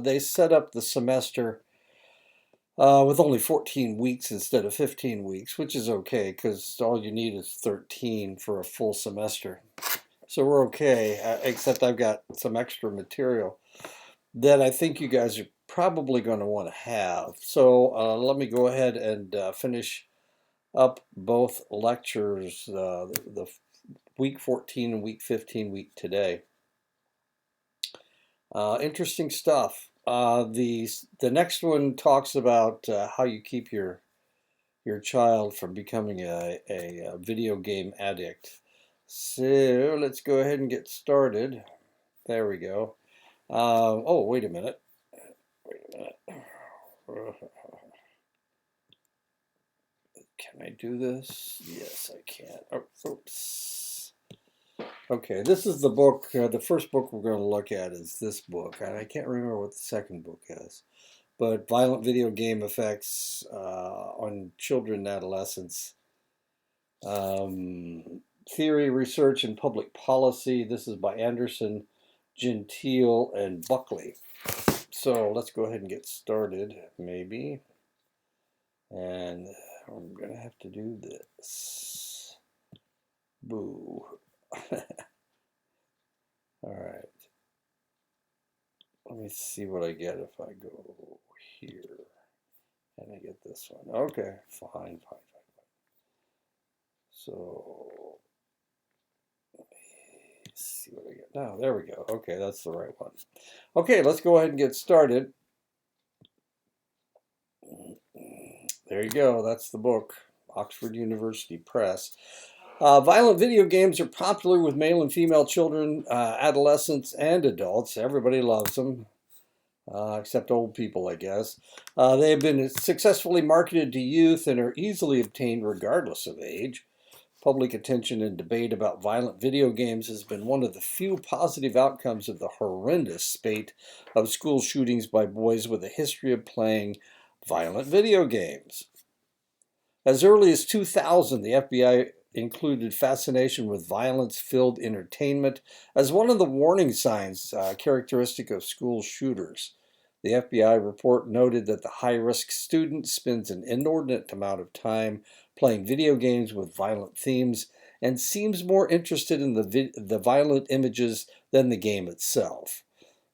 They set up the semester with only 14 weeks instead of 15 weeks, which is okay because all you need is 13 for a full semester. So we're okay, except I've got some extra material that I think you guys are probably going to want to have. So let me go ahead and finish up both lectures, the week 14 and week 15 week today. Interesting stuff. The next one talks about how you keep your child from becoming a video game addict. So let's go ahead and get started. There we go. Oh, wait a minute. Wait a minute. Can I do this? Yes, I can. Oh, oops. Okay, this is the book. The first book we're going to look at is this book, and I can't remember what the second book is. But Violent Video Game Effects on Children and Adolescents. Theory, Research, and Public Policy. This is by Anderson, Gentile, and Buckley. So let's go ahead and get started, maybe. And I'm going to have to do this. Boo. All right. Let me see what I get if I go here. And I get this one. Okay, fine. So, let me see what I get. Now, there we go. Okay, that's the right one. Okay, let's go ahead and get started. There you go. That's the book. Oxford University Press. Violent video games are popular with male and female children, adolescents, and adults. Everybody loves them, except old people, I guess. They have been successfully marketed to youth and are easily obtained regardless of age. Public attention and debate about violent video games has been one of the few positive outcomes of the horrendous spate of school shootings by boys with a history of playing violent video games. As early as 2000, the FBI included fascination with violence-filled entertainment as one of the warning signs characteristic of school shooters. The FBI report noted that the high-risk student spends an inordinate amount of time playing video games with violent themes and seems more interested in the violent images than the game itself.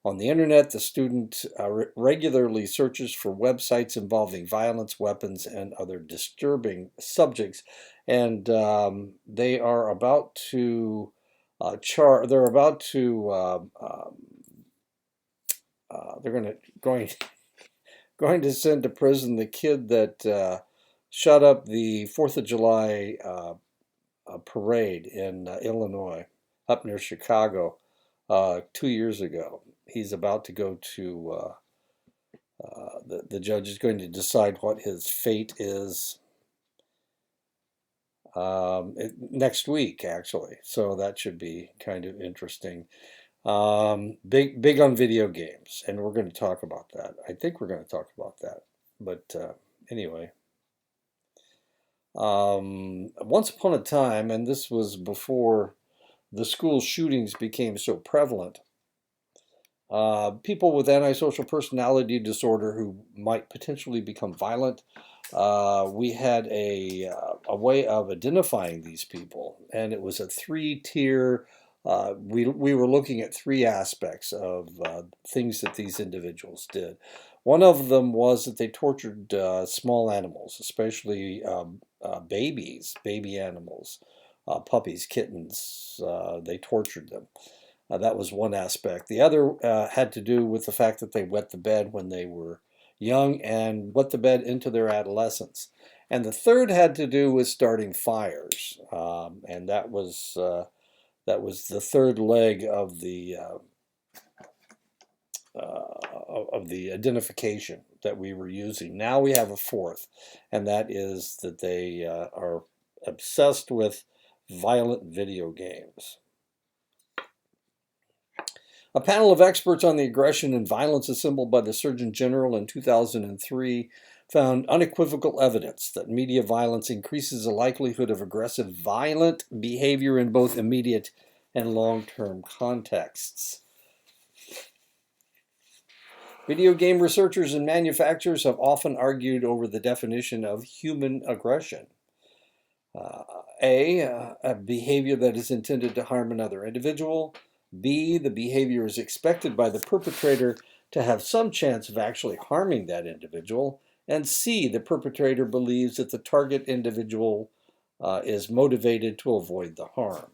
On the internet, the student regularly searches for websites involving violence, weapons, and other disturbing subjects, and they are about to they're about to they're going to send to prison the kid that shut up the 4th of July parade in Illinois, up near Chicago, 2 years ago. He's about to go to, the judge is going to decide what his fate is next week, actually. So that should be kind of interesting. Big on video games, and we're going to talk about that. I think we're going to talk about that. But anyway. Once upon a time, and this was before the school shootings became so prevalent, people with antisocial personality disorder who might potentially become violent, we had a way of identifying these people, and it was a three-tier. We were looking at three aspects of things that these individuals did. One of them was that they tortured small animals, especially baby animals, puppies, kittens. They tortured them. That was one aspect. The other had to do with the fact that they wet the bed when they were young and wet the bed into their adolescence. And the third had to do with starting fires, and that was the third leg of the identification that we were using. Now we have a fourth, and that is that they are obsessed with violent video games. A panel of experts on the aggression and violence assembled by the Surgeon General in 2003 found unequivocal evidence that media violence increases the likelihood of aggressive violent behavior in both immediate and long-term contexts. Video game researchers and manufacturers have often argued over the definition of human aggression. A behavior that is intended to harm another individual. B, the behavior is expected by the perpetrator to have some chance of actually harming that individual. And C, the perpetrator believes that the target individual is motivated to avoid the harm.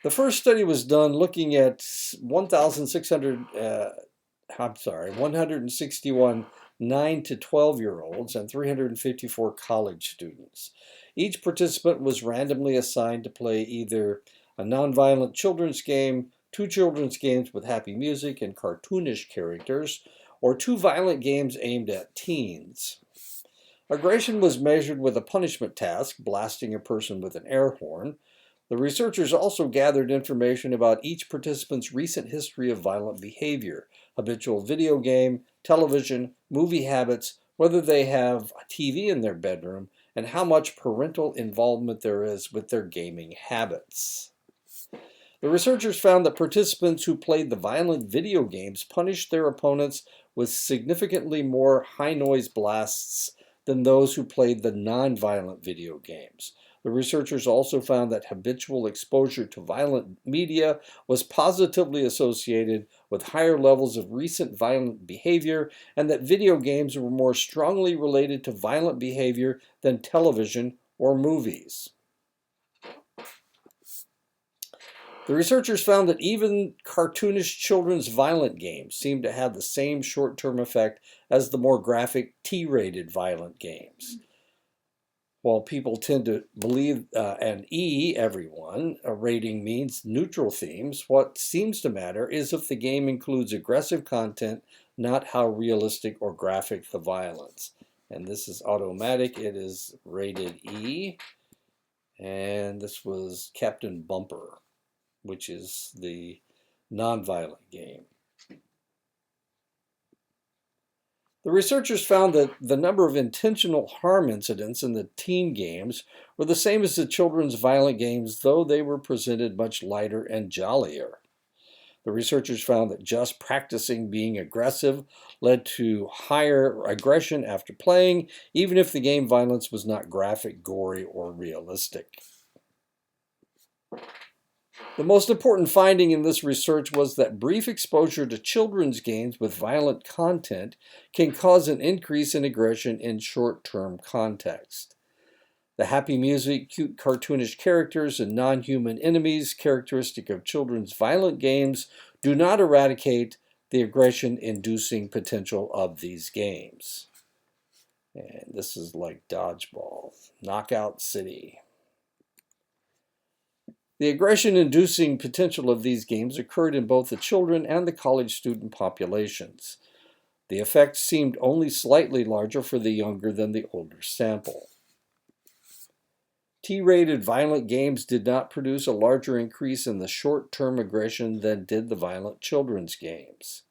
The first study was done looking at 161 9 to 12-year-olds and 354 college students. Each participant was randomly assigned to play either a nonviolent children's game, 2 children's games with happy music and cartoonish characters, or 2 violent games aimed at teens. Aggression was measured with a punishment task, blasting a person with an air horn. The researchers also gathered information about each participant's recent history of violent behavior, habitual video game, television, movie habits, whether they have a TV in their bedroom, and how much parental involvement there is with their gaming habits. The researchers found that participants who played the violent video games punished their opponents with significantly more high-noise blasts than those who played the non-violent video games. The researchers also found that habitual exposure to violent media was positively associated with higher levels of recent violent behavior, and that video games were more strongly related to violent behavior than television or movies. The researchers found that even cartoonish children's violent games seemed to have the same short-term effect as the more graphic T-rated violent games. While people tend to believe an E, everyone, a rating means neutral themes, what seems to matter is if the game includes aggressive content, not how realistic or graphic the violence. And this is automatic. It is rated E. And this was Captain Bumper, which is the non-violent game. The researchers found that the number of intentional harm incidents in the teen games were the same as the children's violent games, though they were presented much lighter and jollier. The researchers found that just practicing being aggressive led to higher aggression after playing, even if the game violence was not graphic, gory, or realistic. The most important finding in this research was that brief exposure to children's games with violent content can cause an increase in aggression in short-term context. The happy music, cute cartoonish characters, and non-human enemies characteristic of children's violent games do not eradicate the aggression-inducing potential of these games. And this is like Dodgeball, Knockout City. The aggression-inducing potential of these games occurred in both the children and the college student populations. The effect seemed only slightly larger for the younger than the older sample. T-rated violent games did not produce a larger increase in the short-term aggression than did the violent children's games.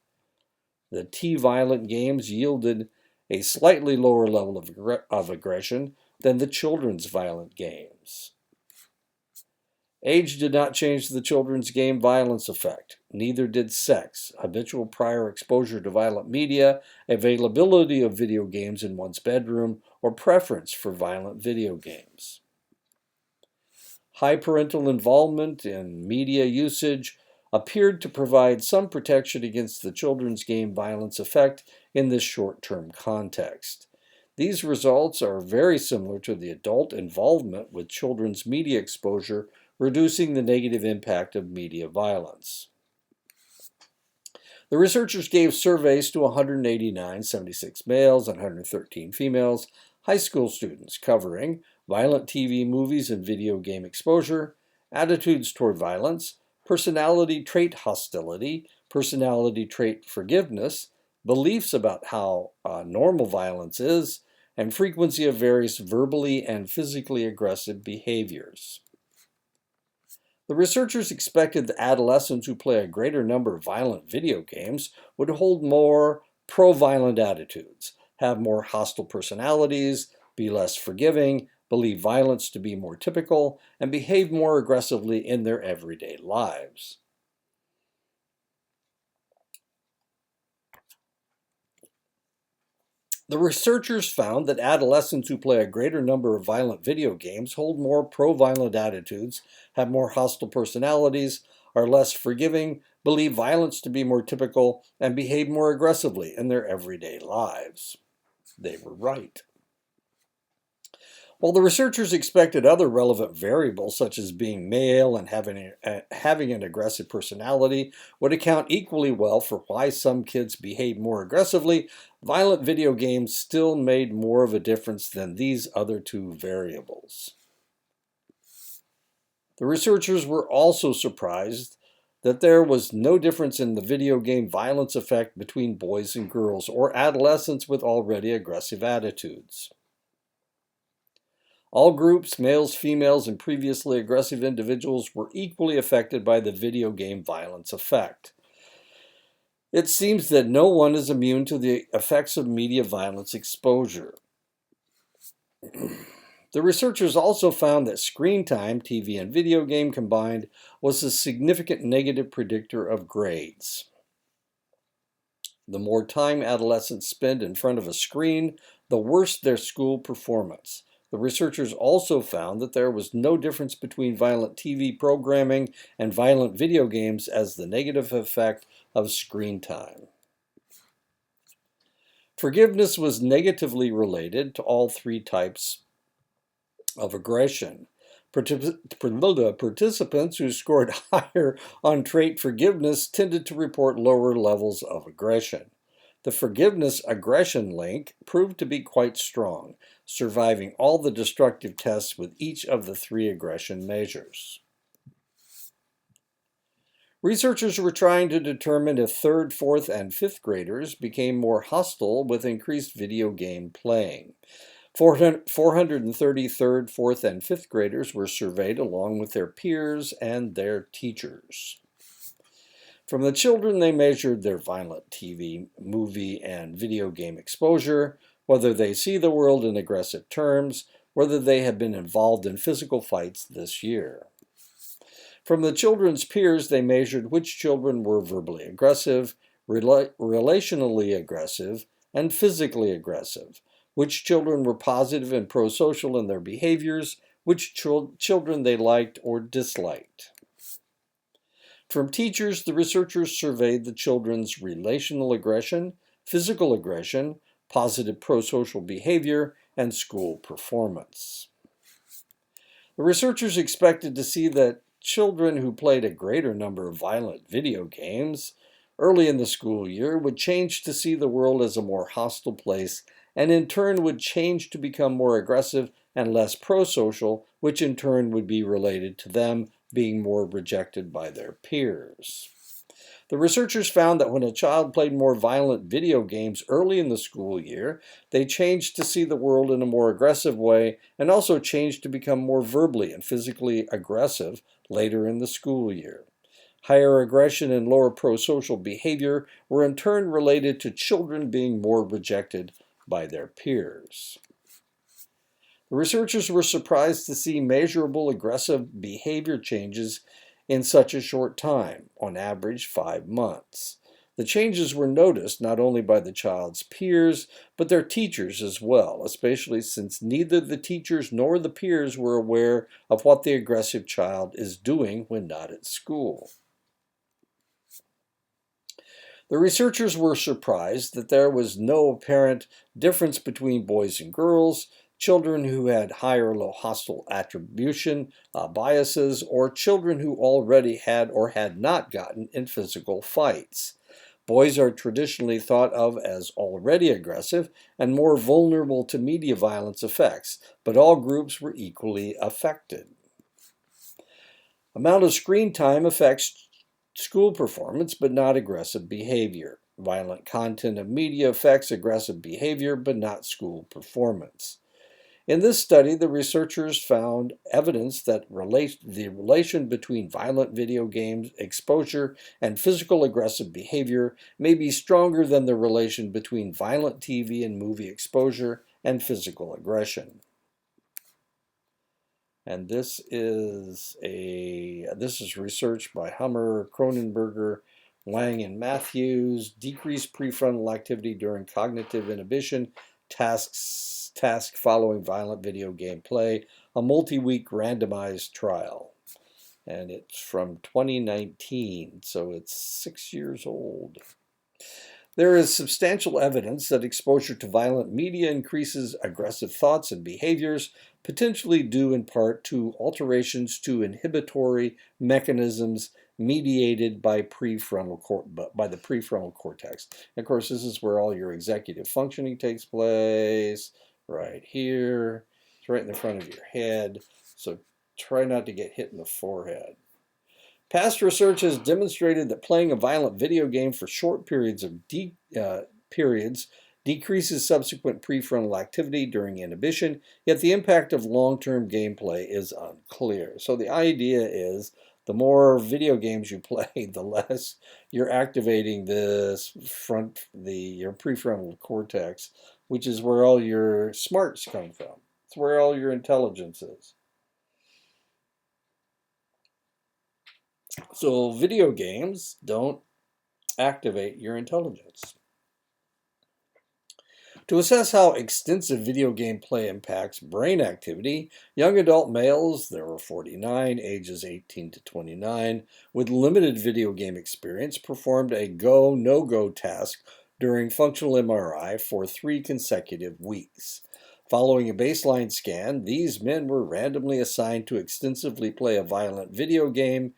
The T-violent games yielded a slightly lower level of aggression than the children's violent games. Age did not change the children's game violence effect. Neither did sex, habitual prior exposure to violent media, availability of video games in one's bedroom, or preference for violent video games. High parental involvement in media usage appeared to provide some protection against the children's game violence effect in this short-term context. These results are very similar to the adult involvement with children's media exposure, reducing the negative impact of media violence. The researchers gave surveys to 189, 76 males and 113 females, high school students covering violent TV, movies, and video game exposure, attitudes toward violence, personality trait hostility, personality trait forgiveness, beliefs about how normal violence is, and frequency of various verbally and physically aggressive behaviors. The researchers expected that adolescents who play a greater number of violent video games would hold more pro-violent attitudes, have more hostile personalities, be less forgiving, believe violence to be more typical, and behave more aggressively in their everyday lives. The researchers found that adolescents who play a greater number of violent video games hold more pro-violent attitudes, have more hostile personalities, are less forgiving, believe violence to be more typical, and behave more aggressively in their everyday lives. They were right. While the researchers expected other relevant variables, such as being male and having an aggressive personality, would account equally well for why some kids behave more aggressively, violent video games still made more of a difference than these other two variables. The researchers were also surprised that there was no difference in the video game violence effect between boys and girls or adolescents with already aggressive attitudes. All groups, males, females, and previously aggressive individuals, were equally affected by the video game violence effect. It seems that no one is immune to the effects of media violence exposure. The researchers also found that screen time, TV and video game combined, was a significant negative predictor of grades. The more time adolescents spend in front of a screen, the worse their school performance. The researchers also found that there was no difference between violent TV programming and violent video games as the negative effect of screen time. Forgiveness was negatively related to all three types of aggression. Participants who scored higher on trait forgiveness tended to report lower levels of aggression. The forgiveness-aggression link proved to be quite strong, surviving all the destructive tests with each of the three aggression measures. Researchers were trying to determine if 3rd, 4th, and 5th graders became more hostile with increased video game playing. 430 3rd, 4th, and 5th graders were surveyed along with their peers and their teachers. From the children, they measured their violent TV, movie, and video game exposure, whether they see the world in aggressive terms, whether they have been involved in physical fights this year. From the children's peers, they measured which children were verbally aggressive, relationally aggressive, and physically aggressive, which children were positive and pro-social in their behaviors, which children they liked or disliked. From teachers, the researchers surveyed the children's relational aggression, physical aggression, positive pro-social behavior, and school performance. The researchers expected to see that children who played a greater number of violent video games early in the school year would change to see the world as a more hostile place, and in turn would change to become more aggressive and less pro-social, which in turn would be related to them being more rejected by their peers. The researchers found that when a child played more violent video games early in the school year, they changed to see the world in a more aggressive way and also changed to become more verbally and physically aggressive later in the school year. Higher aggression and lower pro-social behavior were in turn related to children being more rejected by their peers. The researchers were surprised to see measurable aggressive behavior changes in such a short time, on average 5 months. The changes were noticed not only by the child's peers, but their teachers as well, especially since neither the teachers nor the peers were aware of what the aggressive child is doing when not at school. The researchers were surprised that there was no apparent difference between boys and girls, children who had high or low hostile attribution biases, or children who already had or had not gotten in physical fights. Boys are traditionally thought of as already aggressive and more vulnerable to media violence effects, but all groups were equally affected. Amount of screen time affects school performance, but not aggressive behavior. Violent content of media affects aggressive behavior, but not school performance. In this study, the researchers found evidence that the relation between violent video games exposure and physical aggressive behavior may be stronger than the relation between violent TV and movie exposure and physical aggression. And this is research by Hummer, Cronenberger, Wang, and Matthews. Decreased prefrontal activity during cognitive inhibition task following violent video game play, a multi-week randomized trial. And it's from 2019, so it's 6 years old. There is substantial evidence that exposure to violent media increases aggressive thoughts and behaviors, potentially due in part to alterations to inhibitory mechanisms mediated by the prefrontal cortex. And of course, this is where all your executive functioning takes place, right here. It's right in the front of your head, so try not to get hit in the forehead. Past research has demonstrated that playing a violent video game for short periods decreases subsequent prefrontal activity during inhibition, yet the impact of long-term gameplay is unclear. So the idea is the more video games you play, the less you're activating your prefrontal cortex, which is where all your smarts come from. It's where all your intelligence is. So video games don't activate your intelligence. To assess how extensive video game play impacts brain activity, young adult males, there were 49, ages 18 to 29, with limited video game experience, performed a go, no-go task during functional MRI for 3 consecutive weeks. Following a baseline scan, these men were randomly assigned to extensively play a violent video game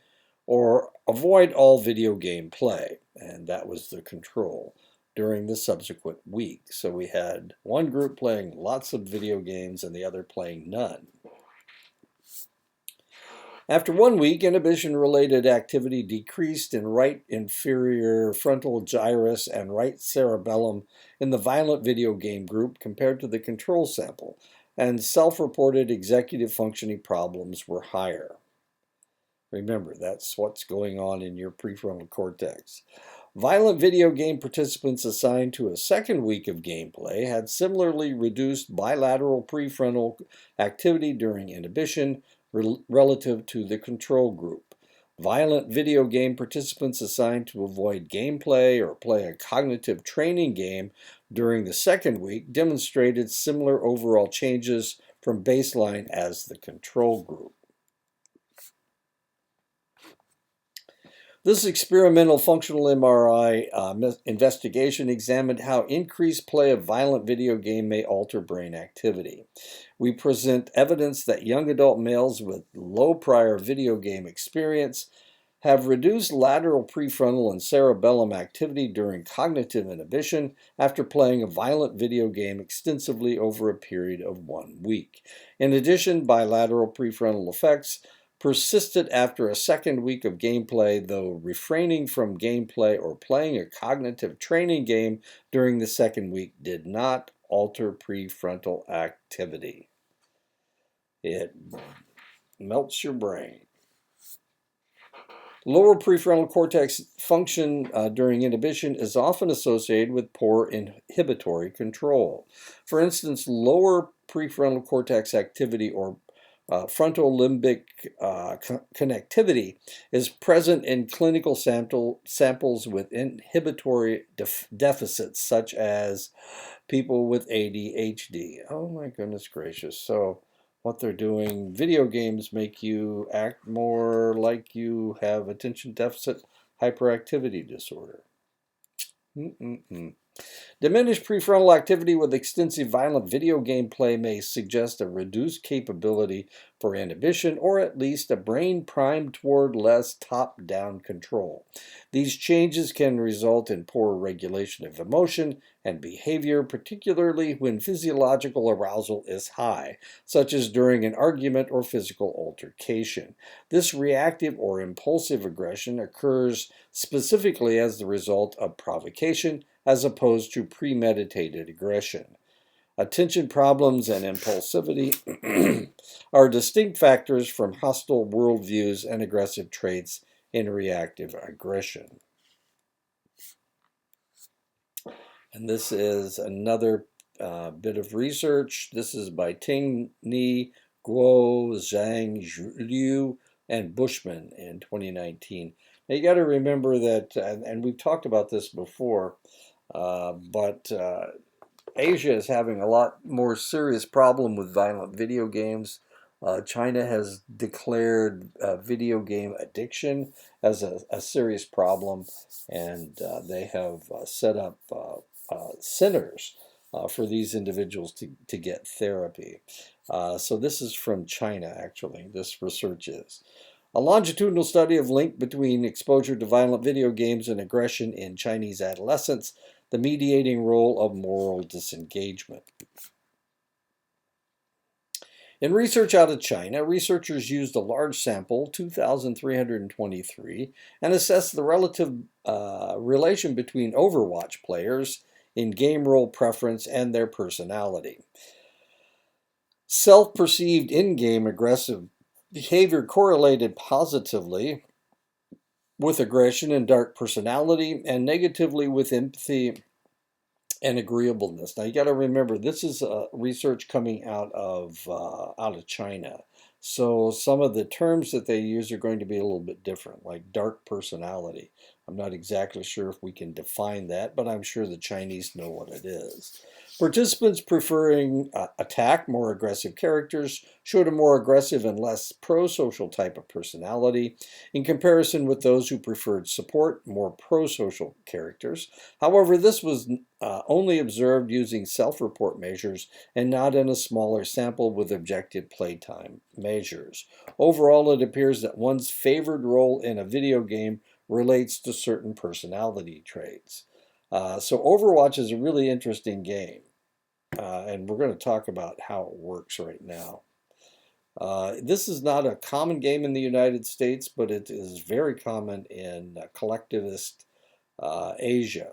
or avoid all video game play, and that was the control during the subsequent week. So we had one group playing lots of video games and the other playing none. After 1 week, inhibition-related activity decreased in right inferior frontal gyrus and right cerebellum in the violent video game group compared to the control sample, and self-reported executive functioning problems were higher. Remember, that's what's going on in your prefrontal cortex. Violent video game participants assigned to a second week of gameplay had similarly reduced bilateral prefrontal activity during inhibition relative to the control group. Violent video game participants assigned to avoid gameplay or play a cognitive training game during the second week demonstrated similar overall changes from baseline as the control group. This experimental functional MRI investigation examined how increased play of violent video game may alter brain activity. We present evidence that young adult males with low prior video game experience have reduced lateral prefrontal and cerebellum activity during cognitive inhibition after playing a violent video game extensively over a period of 1 week. In addition, bilateral prefrontal effects persisted after a second week of gameplay, though refraining from gameplay or playing a cognitive training game during the second week did not alter prefrontal activity. It melts your brain. Lower prefrontal cortex function during inhibition is often associated with poor inhibitory control. For instance, lower prefrontal cortex activity or frontal limbic connectivity is present in clinical samples with inhibitory deficits, such as people with ADHD. Oh my goodness gracious. So what they're doing, video games make you act more like you have attention deficit hyperactivity disorder. Diminished prefrontal activity with extensive violent video game play may suggest a reduced capability for inhibition, or at least a brain primed toward less top-down control. These changes can result in poor regulation of emotion and behavior, particularly when physiological arousal is high, such as during an argument or physical altercation. This reactive or impulsive aggression occurs specifically as the result of provocation, as opposed to premeditated aggression. Attention problems and impulsivity are distinct factors from hostile worldviews and aggressive traits in reactive aggression. And this is another bit of research. This is by Ting Ni, Guo, Zhang, Liu, and Bushman in 2019. Now you got to remember that, and we've talked about this before, but Asia is having a lot more serious problem with violent video games. China has declared video game addiction as a serious problem, and they have set up centers for these individuals to get therapy. So this is from China, actually, this research is. A longitudinal study of link between exposure to violent video games and aggression in Chinese adolescents, the mediating role of moral disengagement. In research out of China, researchers used a large sample, 2,323, and assessed the relative relation between Overwatch players in game role preference and their personality. Self-perceived in-game aggressive behavior correlated positively with aggression and dark personality, and negatively with empathy and agreeableness. Now you got to remember, this is research coming out of China, so some of the terms that they use are going to be a little bit different, like dark personality. I'm not exactly sure if we can define that, but I'm sure the Chinese know what it is. Participants preferring attack, more aggressive characters, showed a more aggressive and less pro-social type of personality in comparison with those who preferred support, more pro-social characters. However, this was only observed using self-report measures and not in a smaller sample with objective playtime measures. Overall, it appears that one's favored role in a video game relates to certain personality traits. So Overwatch is a really interesting game. And we're going to talk about how it works right now. This is not a common game in the United States, but it is very common in collectivist Asia.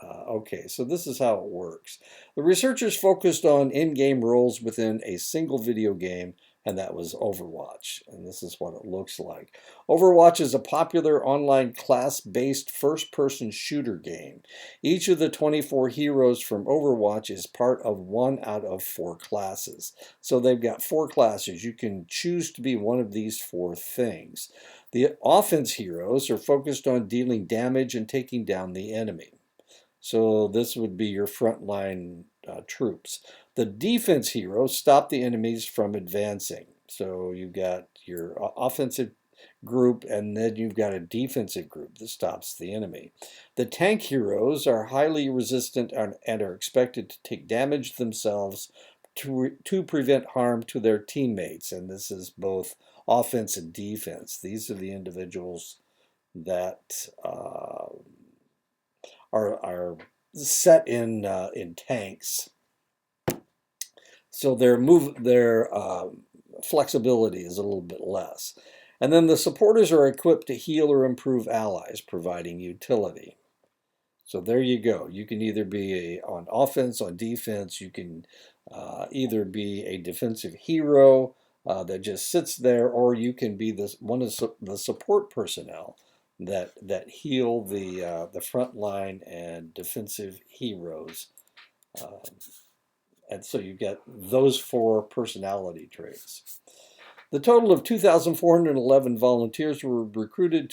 Okay, so this is how it works. The researchers focused on in-game roles within a single video game, and that was Overwatch. And this is what it looks like. Overwatch is a popular online class-based first-person shooter game. Each of the 24 heroes from Overwatch is part of one out of 4 classes. So they've got 4 classes. You can choose to be one of these 4 things. The offense heroes are focused on dealing damage and taking down the enemy. So this would be your frontline troops. The defense heroes stop the enemies from advancing. So you've got your offensive group, and then you've got a defensive group that stops the enemy. The tank heroes are highly resistant and are expected to take damage themselves to prevent harm to their teammates. And this is both offense and defense. These are the individuals that are set in tanks, so their flexibility is a little bit less. And then the supporters are equipped to heal or improve allies, providing utility. So there you go. You can either be on offense, on defense. You can either be a defensive hero that just sits there, or you can be one of the support personnel that heal the front line and defensive heroes. And so you get those 4 personality traits. The total of 2,411 volunteers were recruited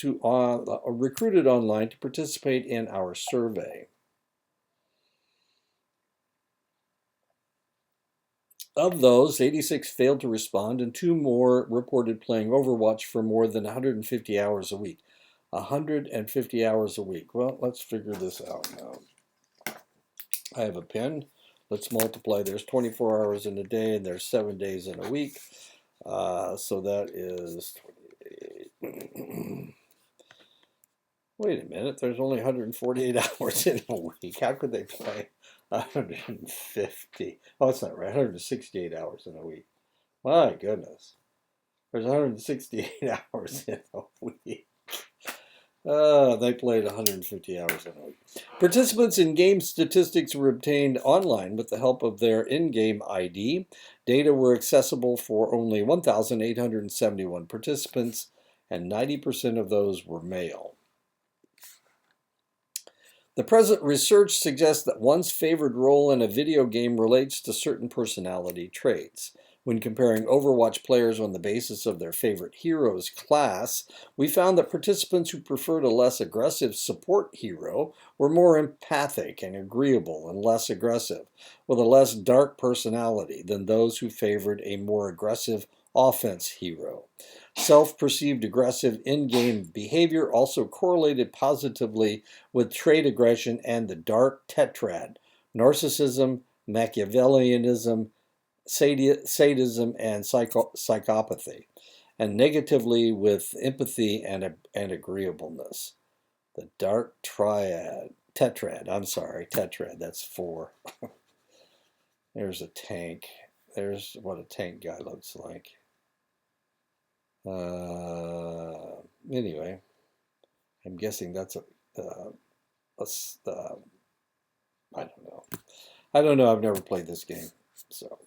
online to participate in our survey. Of those, 86 failed to respond, and 2 more reported playing Overwatch for more than 150 hours a week. 150 hours a week. Well, let's figure this out now. I have a pen. Let's multiply. There's 24 hours in a day, and there's 7 days in a week. So that is 28. Wait a minute. There's only 148 hours in a week. How could they play 150? Oh, it's not right. 168 hours in a week. My goodness. There's 168 hours in a week. They played 150 hours in a week. Participants in game statistics were obtained online with the help of their in-game ID. Data were accessible for only 1,871 participants, and 90% of those were male. The present research suggests that one's favored role in a video game relates to certain personality traits. When comparing Overwatch players on the basis of their favorite hero's class, we found that participants who preferred a less aggressive support hero were more empathic and agreeable and less aggressive, with a less dark personality than those who favored a more aggressive offense hero. Self-perceived aggressive in-game behavior also correlated positively with trait aggression and the dark tetrad: narcissism, Machiavellianism, sadism, and psychopathy, and negatively with empathy and agreeableness. The dark tetrad, I'm sorry, tetrad, that's four. There's a tank. There's what a tank guy looks like. Anyway, I'm guessing that's I don't know. I don't know. I've never played this game. So,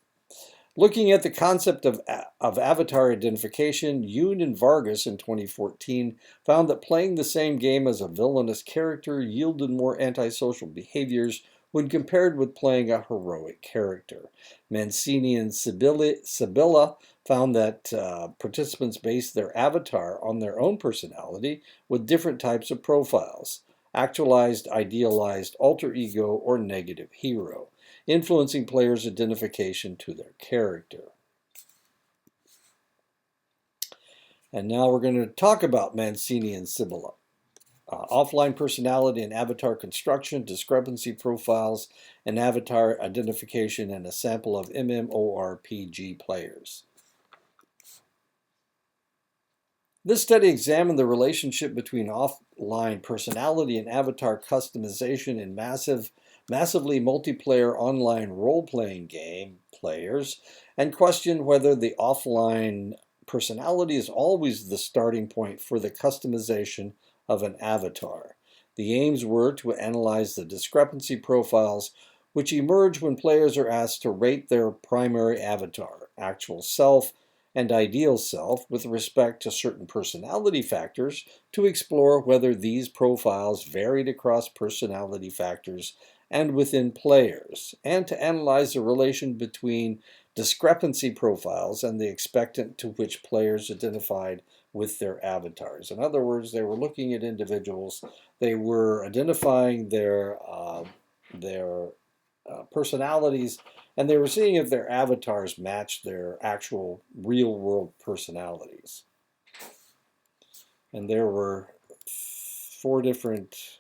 looking at the concept of avatar identification, Yoon and Vargas in 2014 found that playing the same game as a villainous character yielded more antisocial behaviors when compared with playing a heroic character. Mancini and Sibylla found that participants based their avatar on their own personality with different types of profiles: actualized, idealized, alter ego, or negative hero, influencing players' identification to their character. And now we're going to talk about Mancini and Sibylla. Offline personality and avatar construction, discrepancy profiles, and avatar identification, and a sample of MMORPG players. This study examined the relationship between offline personality and avatar customization in massively multiplayer online role-playing game players, and questioned whether the offline personality is always the starting point for the customization of an avatar. The aims were to analyze the discrepancy profiles which emerge when players are asked to rate their primary avatar, actual self, and ideal self with respect to certain personality factors, to explore whether these profiles varied across personality factors and within players, and to analyze the relation between discrepancy profiles and the expectant to which players identified with their avatars. In other words, they were looking at individuals, they were identifying their personalities, and they were seeing if their avatars matched their actual real-world personalities. And there were 4 different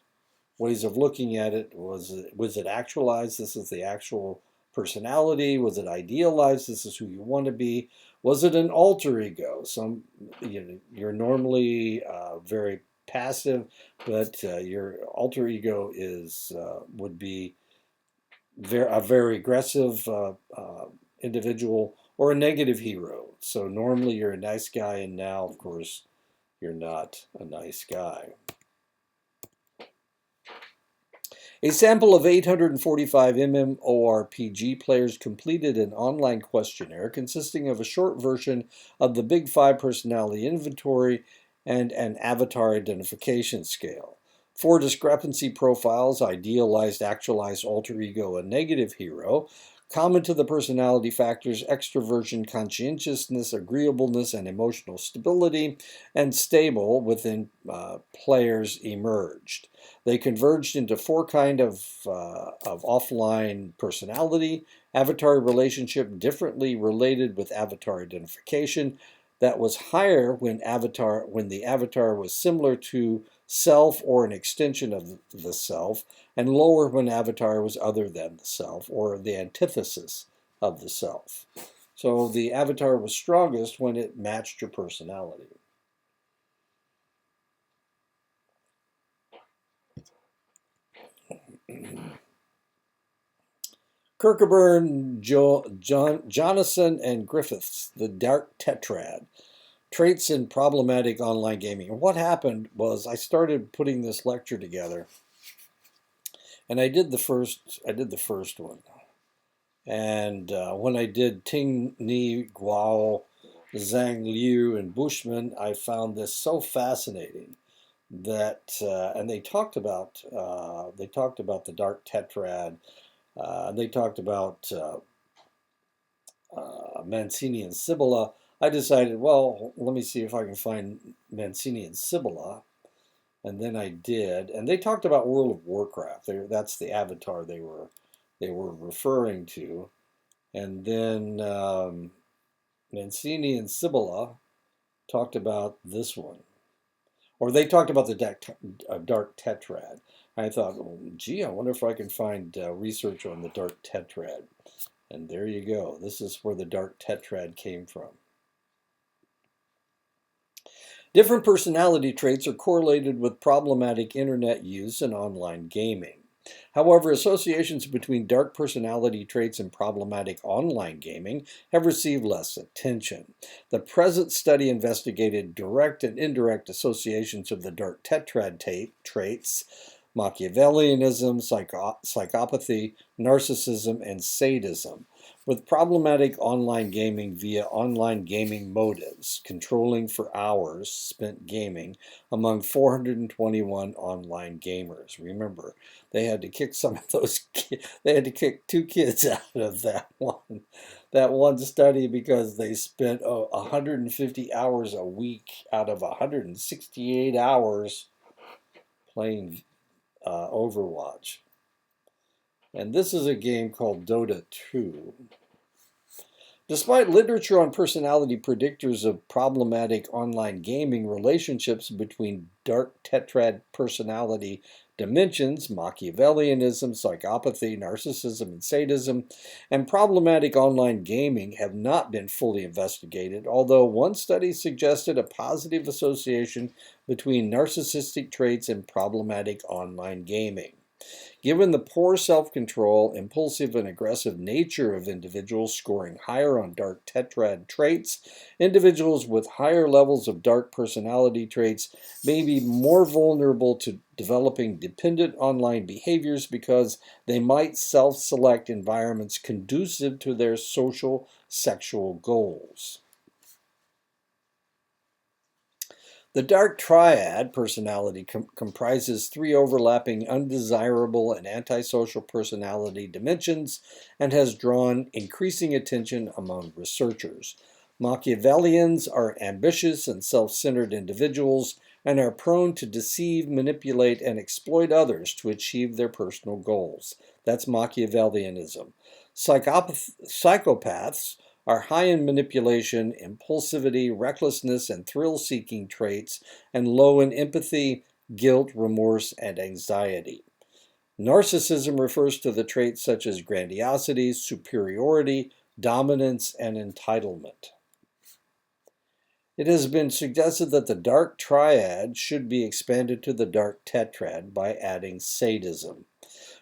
ways of looking at it. Was it actualized? This is the actual personality. Was it idealized? This is who you want to be. Was it an alter ego? You're normally very passive, but your alter ego would be a very aggressive individual, or a negative hero. So normally you're a nice guy, and now, of course, you're not a nice guy. A sample of 845 MMORPG players completed an online questionnaire consisting of a short version of the Big 5 personality inventory and an avatar identification scale. 4 discrepancy profiles: idealized, actualized, alter ego, and negative hero. Common to the personality factors: extroversion, conscientiousness, agreeableness, and emotional stability, and stable within players emerged. They converged into 4 kinds of offline personality: avatar relationship, differently related with avatar identification, that was higher when the avatar was similar to self or an extension of the self, and lower when avatar was other than the self or the antithesis of the self. So the avatar was strongest when it matched your personality. Kirkeburn, Jonasson, and Griffiths, the Dark Tetrad: Traits in Problematic Online Gaming. And what happened was I started putting this lecture together, and I did the first one. And when I did Ting Ni, Guao, Zhang Liu, and Bushman, I found this so fascinating that, and they talked about the Dark Tetrad. They talked about Mancini and Cibola, I decided, well, let me see if I can find Mancini and Cibola. And then I did, and they talked about World of Warcraft. That's the avatar they were referring to. And then Mancini and Cibola talked about this one, or they talked about the dark tetrad. I thought, well, gee, I wonder if I can find research on the dark tetrad. And there you go. This is where the dark tetrad came from. Different personality traits are correlated with problematic internet use and online gaming. However, associations between dark personality traits and problematic online gaming have received less attention. The present study investigated direct and indirect associations of the dark tetrad traits, Machiavellianism, psychopathy, narcissism, and sadism, with problematic online gaming via online gaming motives, controlling for hours spent gaming among 421 online gamers. Remember, they had to kick some of those they had to kick 2 kids out of that one study because they spent 150 hours a week out of 168 hours playing Overwatch. And this is a game called Dota 2. Despite literature on personality predictors of problematic online gaming, relationships between dark tetrad personality dimensions, Machiavellianism, psychopathy, narcissism, and sadism, and problematic online gaming have not been fully investigated, although one study suggested a positive association between narcissistic traits and problematic online gaming. Given the poor self-control, impulsive, and aggressive nature of individuals scoring higher on dark tetrad traits, individuals with higher levels of dark personality traits may be more vulnerable to developing dependent online behaviors because they might self-select environments conducive to their social sexual goals. The dark triad personality comprises 3 overlapping undesirable and antisocial personality dimensions and has drawn increasing attention among researchers. Machiavellians are ambitious and self-centered individuals and are prone to deceive, manipulate, and exploit others to achieve their personal goals. That's Machiavellianism. Psychopaths are high in manipulation, impulsivity, recklessness, and thrill-seeking traits, and low in empathy, guilt, remorse, and anxiety. Narcissism refers to the traits such as grandiosity, superiority, dominance, and entitlement. It has been suggested that the dark triad should be expanded to the dark tetrad by adding sadism.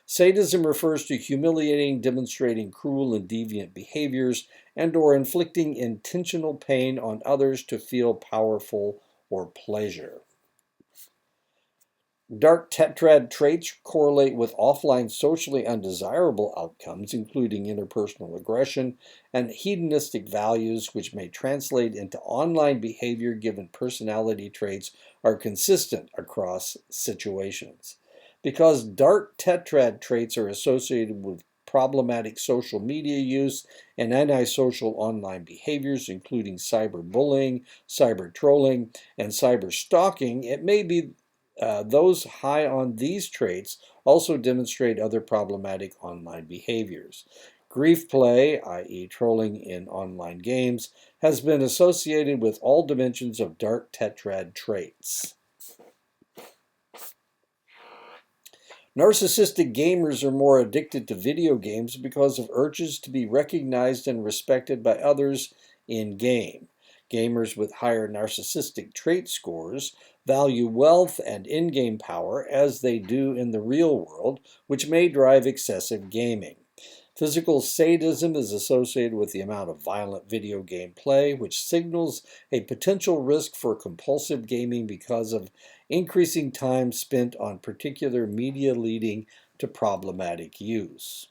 Sadism refers to humiliating, demonstrating cruel and deviant behaviors, and/or inflicting intentional pain on others to feel powerful or pleasure. Dark tetrad traits correlate with offline socially undesirable outcomes, including interpersonal aggression and hedonistic values, which may translate into online behavior given personality traits are consistent across situations. Because dark tetrad traits are associated with problematic social media use and antisocial online behaviors, including cyberbullying, cyber trolling, and cyber stalking, it may be those high on these traits also demonstrate other problematic online behaviors. Grief play, i.e., trolling in online games, has been associated with all dimensions of dark tetrad traits. Narcissistic gamers are more addicted to video games because of urges to be recognized and respected by others in game. Gamers with higher narcissistic trait scores value wealth and in-game power as they do in the real world, which may drive excessive gaming. Physical sadism is associated with the amount of violent video game play, which signals a potential risk for compulsive gaming because of increasing time spent on particular media leading to problematic use.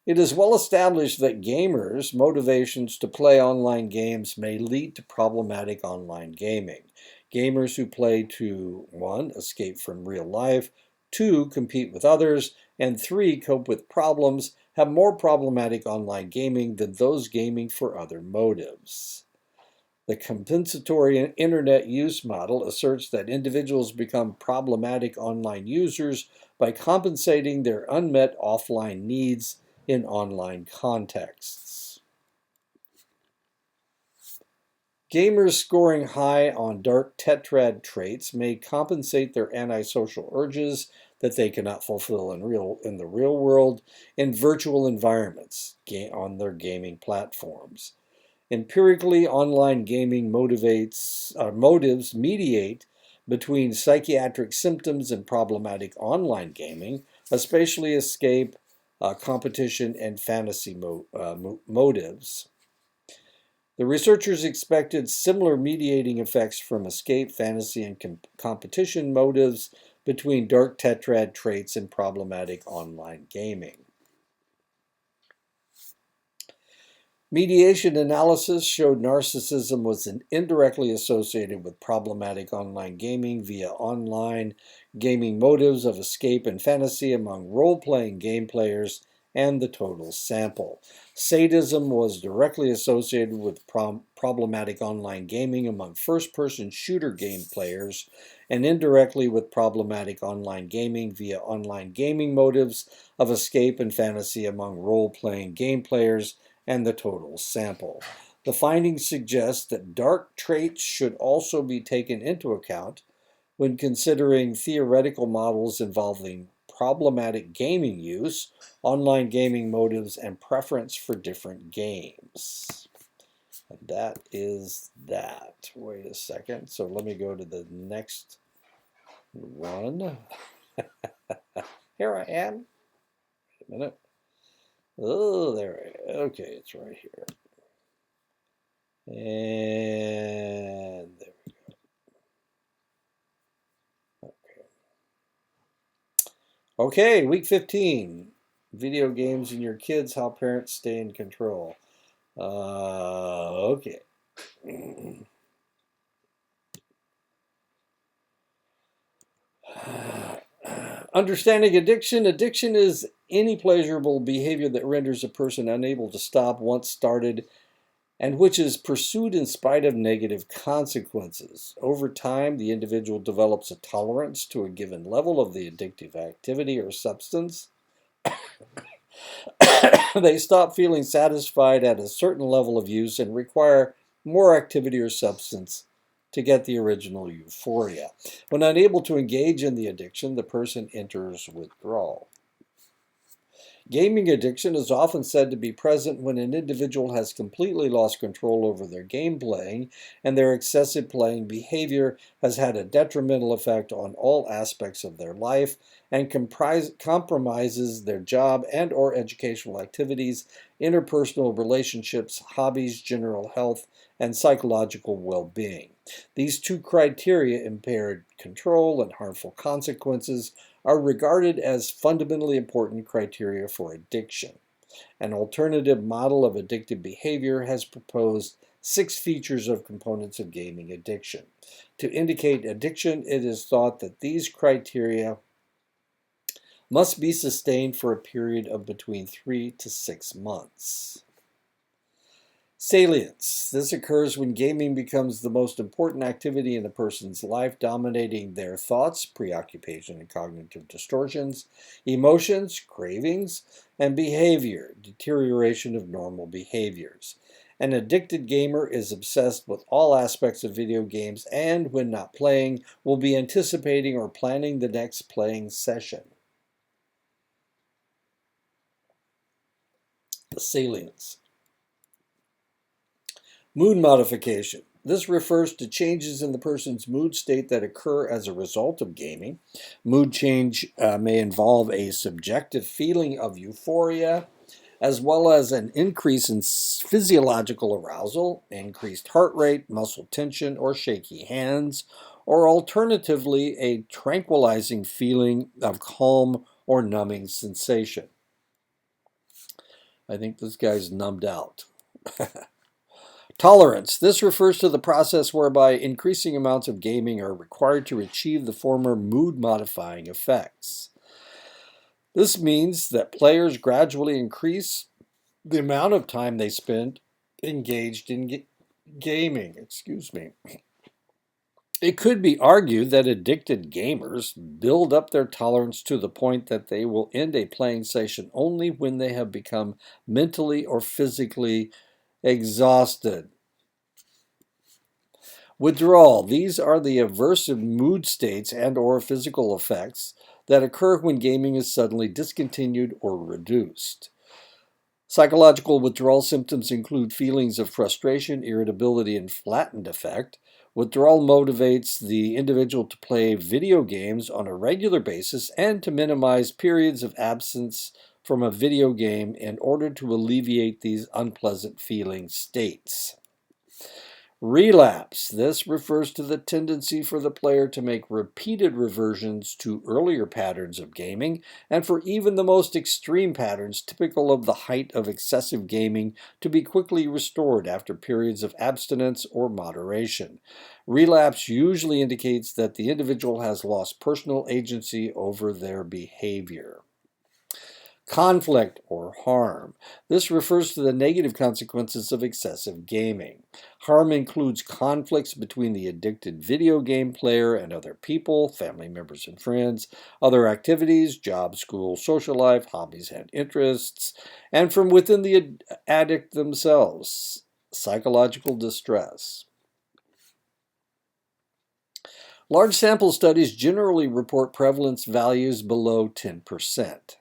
It is well established that gamers' motivations to play online games may lead to problematic online gaming. Gamers who play to 1. Escape from real life, 2, compete with others, and 3, cope with problems, have more problematic online gaming than those gaming for other motives. The compensatory internet use model asserts that individuals become problematic online users by compensating their unmet offline needs in online contexts. Gamers scoring high on dark tetrad traits may compensate their antisocial urges that they cannot fulfill in the real world in virtual environments on their gaming platforms. Empirically, online gaming motives mediate between psychiatric symptoms and problematic online gaming, especially escape, competition, and fantasy motives. The researchers expected similar mediating effects from escape, fantasy, and competition motives between dark tetrad traits and problematic online gaming. Mediation analysis showed narcissism was indirectly associated with problematic online gaming via online gaming motives of escape and fantasy among role-playing game players and the total sample. Sadism was directly associated with problematic online gaming among first-person shooter game players and indirectly with problematic online gaming via online gaming motives of escape and fantasy among role-playing game players and the total sample. The findings suggest that dark traits should also be taken into account when considering theoretical models involving problematic gaming use, online gaming motives, and preference for different games. And that is that. Wait a second. So let me go to the next one. Here I am. Wait a minute. Oh, there. Okay, it's right here. And there we go. Okay, week 15. Video games and your kids, how parents stay in control. Okay. Understanding addiction. Addiction is any pleasurable behavior that renders a person unable to stop once started and which is pursued in spite of negative consequences. Over time, the individual develops a tolerance to a given level of the addictive activity or substance. They stop feeling satisfied at a certain level of use and require more activity or substance to get the original euphoria. When unable to engage in the addiction, the person enters withdrawal. Gaming addiction is often said to be present when an individual has completely lost control over their game playing and their excessive playing behavior has had a detrimental effect on all aspects of their life and compromises their job and or educational activities, interpersonal relationships, hobbies, general health, and psychological well-being. These two criteria, impaired control and harmful consequences, are regarded as fundamentally important criteria for addiction. An alternative model of addictive behavior has proposed 6 features of components of gaming addiction. To indicate addiction, it is thought that these criteria must be sustained for a period of between 3 to 6 months. Salience. This occurs when gaming becomes the most important activity in a person's life, dominating their thoughts, preoccupation and cognitive distortions, emotions, cravings, and behavior, deterioration of normal behaviors. An addicted gamer is obsessed with all aspects of video games and, when not playing, will be anticipating or planning the next playing session. Salience. Mood modification. This refers to changes in the person's mood state that occur as a result of gaming. Mood change may involve a subjective feeling of euphoria, as well as an increase in physiological arousal, increased heart rate, muscle tension, or shaky hands, or alternatively, a tranquilizing feeling of calm or numbing sensation. I think this guy's numbed out. Tolerance. This refers to the process whereby increasing amounts of gaming are required to achieve the former mood-modifying effects. This means that players gradually increase the amount of time they spend engaged in gaming. Excuse me. It could be argued that addicted gamers build up their tolerance to the point that they will end a playing session only when they have become mentally or physically exhausted. Withdrawal. These are the aversive mood states and or physical effects that occur when gaming is suddenly discontinued or reduced. Psychological withdrawal symptoms include feelings of frustration, irritability, and flattened affect. Withdrawal motivates the individual to play video games on a regular basis and to minimize periods of absence from a video game in order to alleviate these unpleasant feeling states. Relapse. This refers to the tendency for the player to make repeated reversions to earlier patterns of gaming, and for even the most extreme patterns typical of the height of excessive gaming to be quickly restored after periods of abstinence or moderation. Relapse usually indicates that the individual has lost personal agency over their behavior. Conflict or harm. This refers to the negative consequences of excessive gaming. Harm includes conflicts between the addicted video game player and other people, family members and friends, other activities, job, school, social life, hobbies and interests, and from within the addict themselves. Psychological distress. Large sample studies generally report prevalence values below 10%.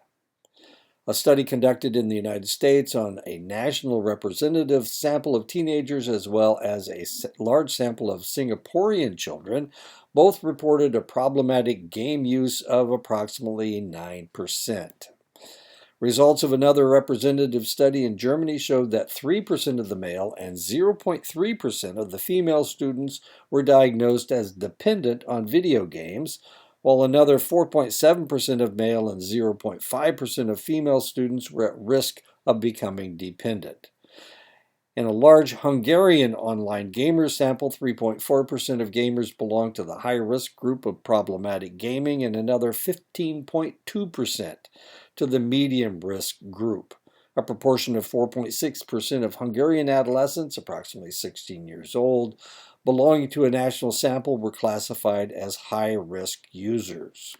A study conducted in the United States on a national representative sample of teenagers as well as a large sample of Singaporean children both reported a problematic game use of approximately 9%. Results of another representative study in Germany showed that 3% of the male and 0.3% of the female students were diagnosed as dependent on video games, while another 4.7% of male and 0.5% of female students were at risk of becoming dependent. In a large Hungarian online gamers sample, 3.4% of gamers belonged to the high-risk group of problematic gaming and another 15.2% to the medium-risk group. A proportion of 4.6% of Hungarian adolescents, approximately 16 years old, belonging to a national sample were classified as high-risk users.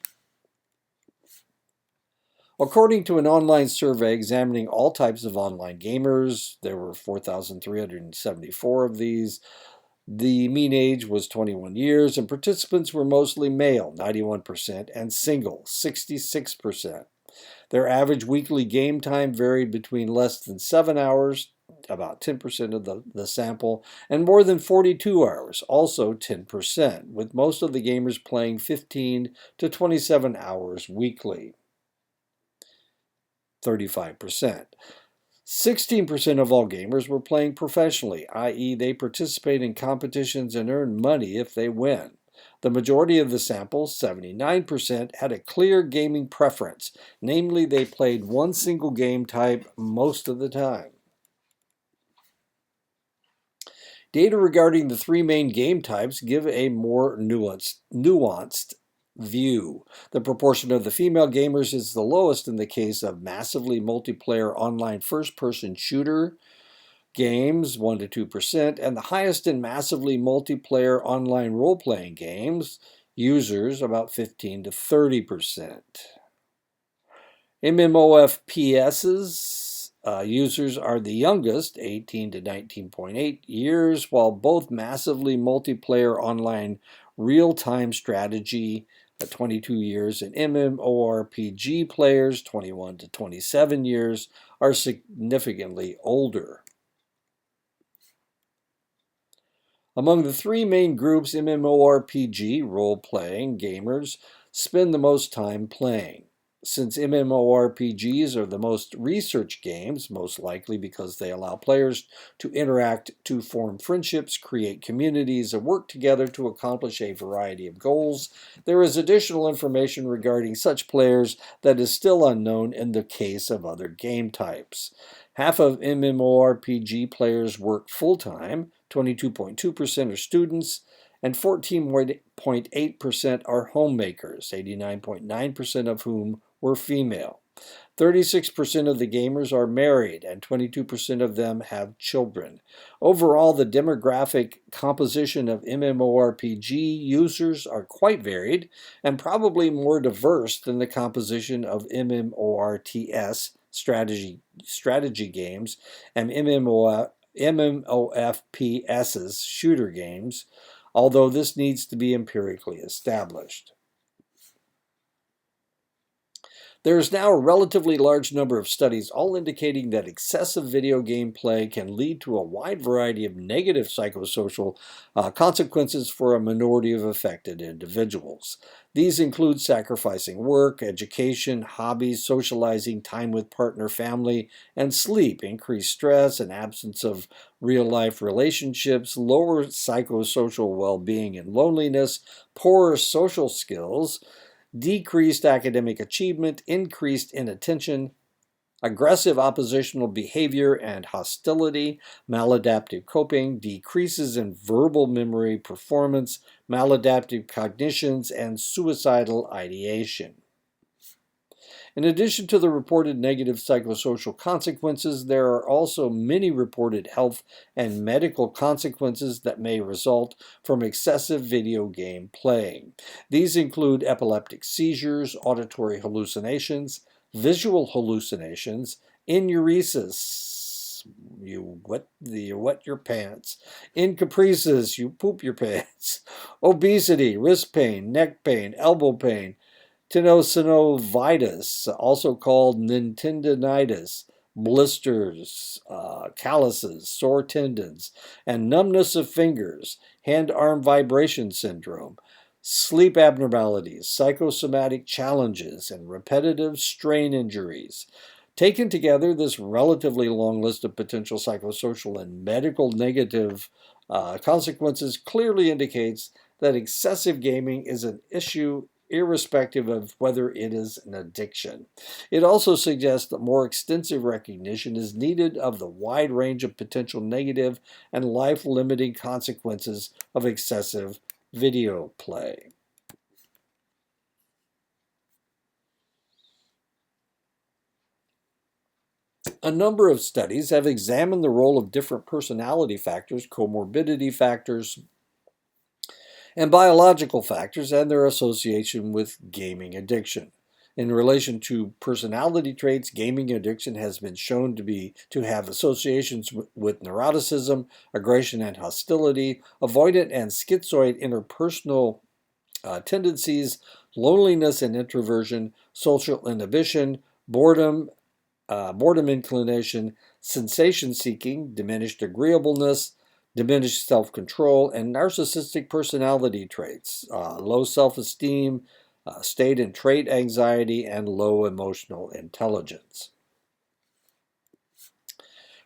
According to an online survey examining all types of online gamers, there were 4,374 of these. The mean age was 21 years, and participants were mostly male, 91%, and single, 66%. Their average weekly game time varied between less than 7 hours, about 10% of the sample, and more than 42 hours, also 10%, with most of the gamers playing 15 to 27 hours weekly. 35%. 16% of all gamers were playing professionally, i.e., they participate in competitions and earn money if they win. The majority of the sample, 79%, had a clear gaming preference, namely, they played one single game type most of the time. Data regarding the three main game types give a more nuanced view. The proportion of the female gamers is the lowest in the case of massively multiplayer online first-person shooter games, 1 to 2%, and the highest in massively multiplayer online role-playing games, users, about 15 to 30%. MMOFPS's users are the youngest, 18 to 19.8 years, while both massively multiplayer online real-time strategy, 22 years, and MMORPG players, 21 to 27 years, are significantly older. Among the three main groups, MMORPG role-playing gamers spend the most time playing. Since MMORPGs are the most researched games, most likely because they allow players to interact to form friendships, create communities, and work together to accomplish a variety of goals, there is additional information regarding such players that is still unknown in the case of other game types. Half of MMORPG players work full-time, 22.2% are students, and 14.8% are homemakers, 89.9% of whom were female. 36% of the gamers are married, and 22% of them have children. Overall, the demographic composition of MMORPG users are quite varied and probably more diverse than the composition of MMORTS strategy games and MMOFPS's shooter games, although this needs to be empirically established. There is now a relatively large number of studies all indicating that excessive video game play can lead to a wide variety of negative psychosocial consequences for a minority of affected individuals. These include sacrificing work, education, hobbies, socializing, time with partner, family, and sleep, increased stress and absence of real-life relationships, lower psychosocial well-being and loneliness, poorer social skills, decreased academic achievement, increased inattention, aggressive oppositional behavior and hostility, maladaptive coping, decreases in verbal memory performance, maladaptive cognitions, and suicidal ideation. In addition to the reported negative psychosocial consequences, there are also many reported health and medical consequences that may result from excessive video game playing. These include epileptic seizures, auditory hallucinations, visual hallucinations, enuresis, you wet your pants, encaprices, you poop your pants, obesity, wrist pain, neck pain, elbow pain, tenosynovitis, also called nintendinitis, blisters, calluses, sore tendons, and numbness of fingers, hand-arm vibration syndrome, sleep abnormalities, psychosomatic challenges, and repetitive strain injuries. Taken together, this relatively long list of potential psychosocial and medical negative consequences clearly indicates that excessive gaming is an issue irrespective of whether it is an addiction. It also suggests that more extensive recognition is needed of the wide range of potential negative and life-limiting consequences of excessive video play. A number of studies have examined the role of different personality factors, comorbidity factors, and biological factors and their association with gaming addiction. In relation to personality traits, gaming addiction has been shown to have associations with neuroticism, aggression and hostility, avoidant and schizoid interpersonal tendencies, loneliness and introversion, social inhibition, boredom inclination, sensation seeking, diminished agreeableness, diminished self-control, and narcissistic personality traits, low self-esteem, state and trait anxiety, and low emotional intelligence.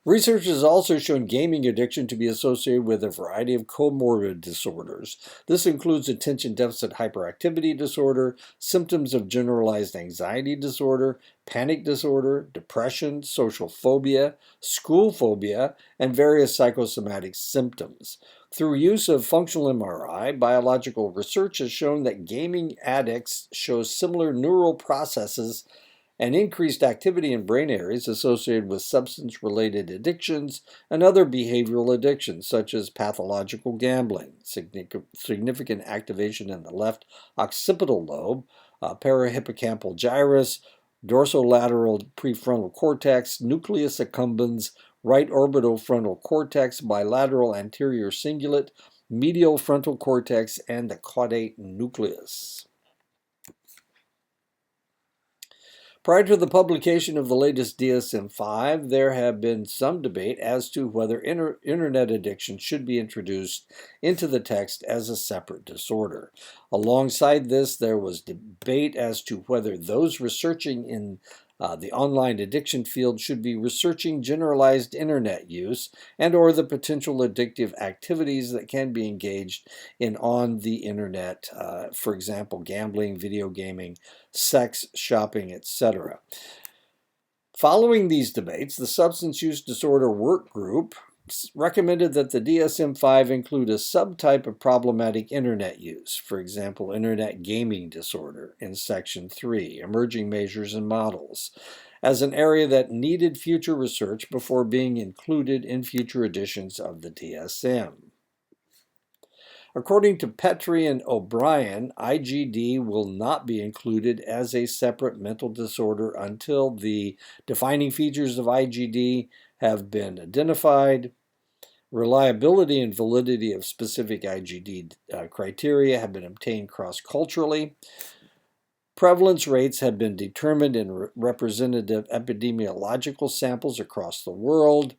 Research has also shown gaming addiction to be associated with a variety of comorbid disorders. This includes attention deficit hyperactivity disorder, symptoms of generalized anxiety disorder, panic disorder, depression, social phobia, school phobia, and various psychosomatic symptoms. Through use of functional MRI, biological research has shown that gaming addicts show similar neural processes and increased activity in brain areas associated with substance-related addictions and other behavioral addictions, such as pathological gambling, significant activation in the left occipital lobe, parahippocampal gyrus, dorsolateral prefrontal cortex, nucleus accumbens, right orbital frontal cortex, bilateral anterior cingulate, medial frontal cortex, and the caudate nucleus. Prior to the publication of the latest DSM-5, there have been some debate as to whether internet addiction should be introduced into the text as a separate disorder. Alongside this, there was debate as to whether those researching in the online addiction field should be researching generalized internet use and or the potential addictive activities that can be engaged in on the internet, for example, gambling, video gaming, sex, shopping, etc. Following these debates, the Substance Use Disorder Work Group recommended that the DSM-5 include a subtype of problematic internet use, for example, internet gaming disorder, in Section 3, Emerging Measures and Models, as an area that needed future research before being included in future editions of the DSM. According to Petrie and O'Brien, IGD will not be included as a separate mental disorder until the defining features of IGD have been identified, reliability and validity of specific IGD criteria have been obtained cross-culturally, prevalence rates have been determined in representative epidemiological samples across the world,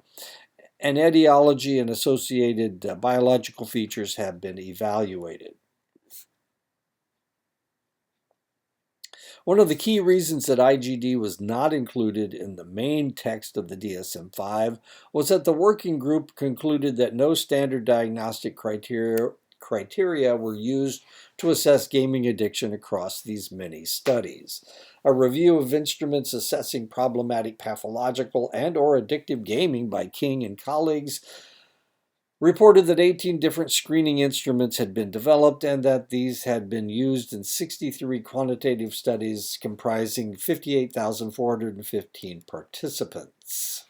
and etiology and associated biological features have been evaluated. One of the key reasons that IGD was not included in the main text of the DSM-5 was that the working group concluded that no standard diagnostic criteria were used to assess gaming addiction across these many studies. A review of instruments assessing problematic pathological and/or addictive gaming by King and colleagues reported that 18 different screening instruments had been developed and that these had been used in 63 quantitative studies comprising 58,415 participants.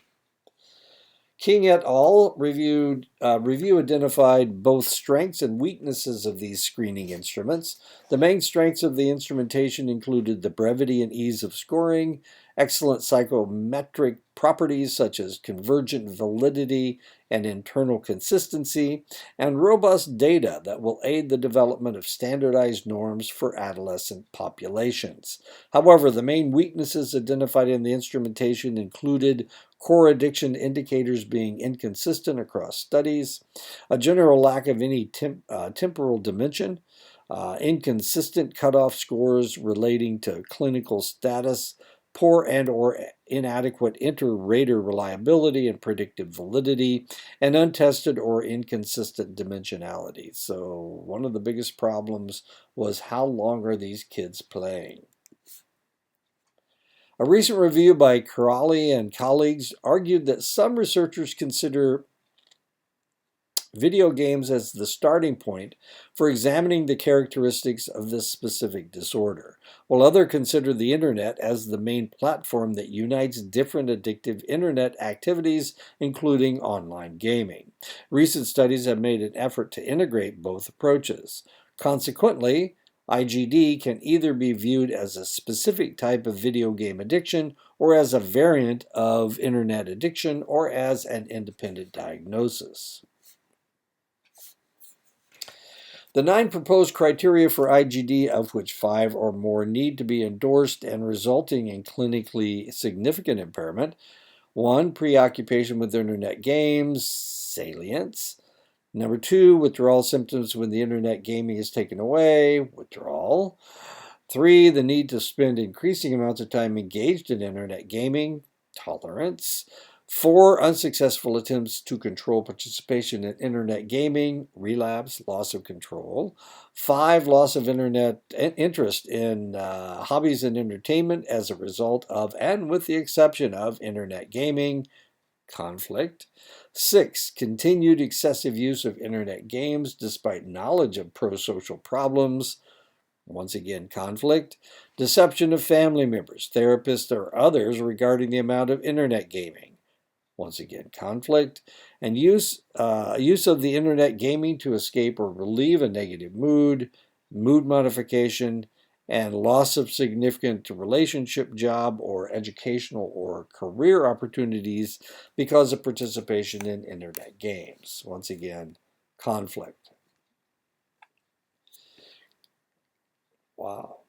King et al. Review identified both strengths and weaknesses of these screening instruments. The main strengths of the instrumentation included the brevity and ease of scoring, excellent psychometric properties such as convergent validity and internal consistency, and robust data that will aid the development of standardized norms for adolescent populations. However, the main weaknesses identified in the instrumentation included core addiction indicators being inconsistent across studies, a general lack of any temporal dimension, inconsistent cutoff scores relating to clinical status, poor and/or inadequate inter-rater reliability and predictive validity, and untested or inconsistent dimensionality. So one of the biggest problems was how long are these kids playing? A recent review by Corrali and colleagues argued that some researchers consider video games as the starting point for examining the characteristics of this specific disorder, while others consider the internet as the main platform that unites different addictive internet activities, including online gaming. Recent studies have made an effort to integrate both approaches. Consequently, IGD can either be viewed as a specific type of video game addiction or as a variant of internet addiction or as an independent diagnosis. The 9 proposed criteria for IGD, of which 5 or more need to be endorsed and resulting in clinically significant impairment. 1, preoccupation with internet games, salience. Number 2, withdrawal symptoms when the internet gaming is taken away, withdrawal. 3, the need to spend increasing amounts of time engaged in internet gaming, tolerance. 4, unsuccessful attempts to control participation in internet gaming, relapse, loss of control. 5, loss of internet interest in hobbies and entertainment as a result of and with the exception of internet gaming, conflict. 6, continued excessive use of internet games despite knowledge of prosocial problems. Once again, conflict. Deception of family members, therapists, or others regarding the amount of internet gaming. Once again, conflict. And use of the internet gaming to escape or relieve a negative mood, mood modification, and loss of significant relationship, job, or educational or career opportunities because of participation in internet games. Once again, conflict. Wow.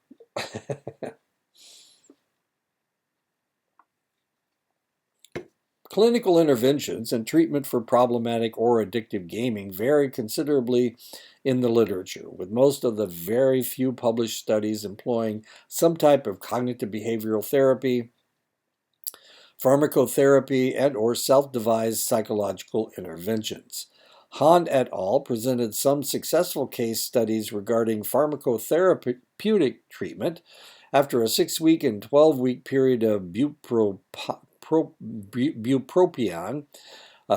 Clinical interventions and treatment for problematic or addictive gaming vary considerably in the literature, with most of the very few published studies employing some type of cognitive behavioral therapy, pharmacotherapy, and/or self-devised psychological interventions. Hahn et al. Presented some successful case studies regarding pharmacotherapeutic treatment after a 6-week and 12-week period of bupropion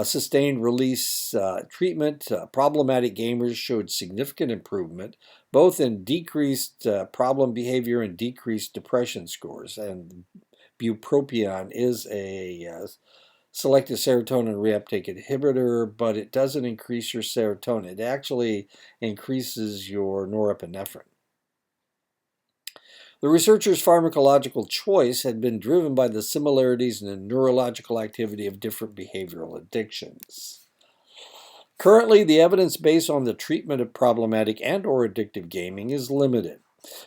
sustained release treatment. Problematic gamers showed significant improvement, both in decreased problem behavior and decreased depression scores. And bupropion is a selective serotonin reuptake inhibitor, but it doesn't increase your serotonin. It actually increases your norepinephrine. The researchers' pharmacological choice had been driven by the similarities in the neurological activity of different behavioral addictions. Currently, the evidence based on the treatment of problematic and/or addictive gaming is limited.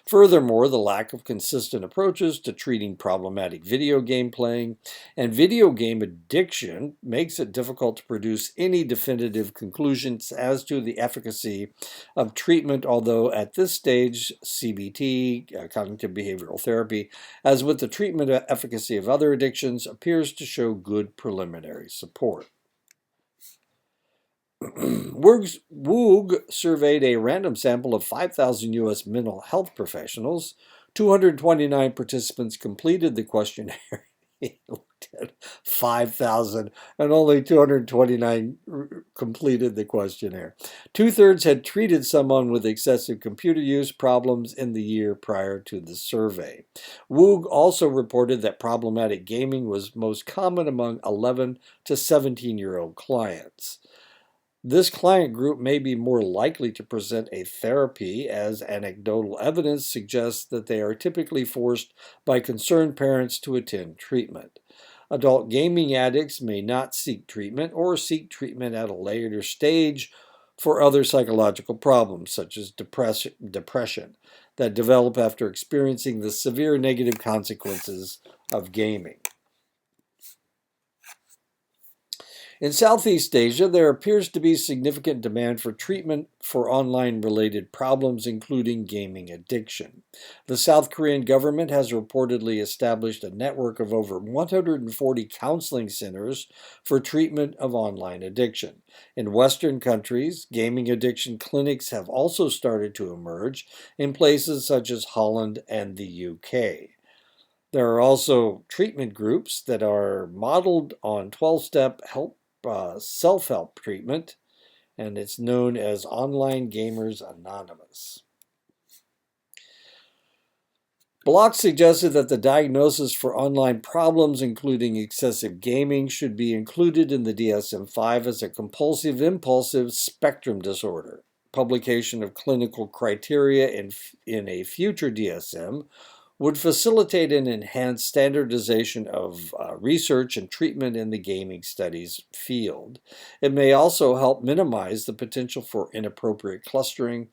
Furthermore, the lack of consistent approaches to treating problematic video game playing and video game addiction makes it difficult to produce any definitive conclusions as to the efficacy of treatment, although at this stage, CBT, cognitive behavioral therapy, as with the treatment efficacy of other addictions, appears to show good preliminary support. Woog surveyed a random sample of 5,000 U.S. mental health professionals. 229 participants completed the questionnaire. He looked at 5,000 and only 229 completed the questionnaire. Two-thirds had treated someone with excessive computer use problems in the year prior to the survey. Woog also reported that problematic gaming was most common among 11 to 17-year-old clients. This client group may be more likely to present a therapy, as anecdotal evidence suggests that they are typically forced by concerned parents to attend treatment. Adult gaming addicts may not seek treatment or seek treatment at a later stage for other psychological problems, such as depression, that develop after experiencing the severe negative consequences of gaming. In Southeast Asia, there appears to be significant demand for treatment for online-related problems, including gaming addiction. The South Korean government has reportedly established a network of over 140 counseling centers for treatment of online addiction. In Western countries, gaming addiction clinics have also started to emerge in places such as Holland and the UK. There are also treatment groups that are modeled on 12-step self-help treatment, and it's known as Online Gamers Anonymous. Block suggested that the diagnosis for online problems, including excessive gaming, should be included in the DSM-5 as a compulsive-impulsive spectrum disorder. Publication of clinical criteria in a future DSM would facilitate and enhance standardization of research and treatment in the gaming studies field. It may also help minimize the potential for inappropriate clustering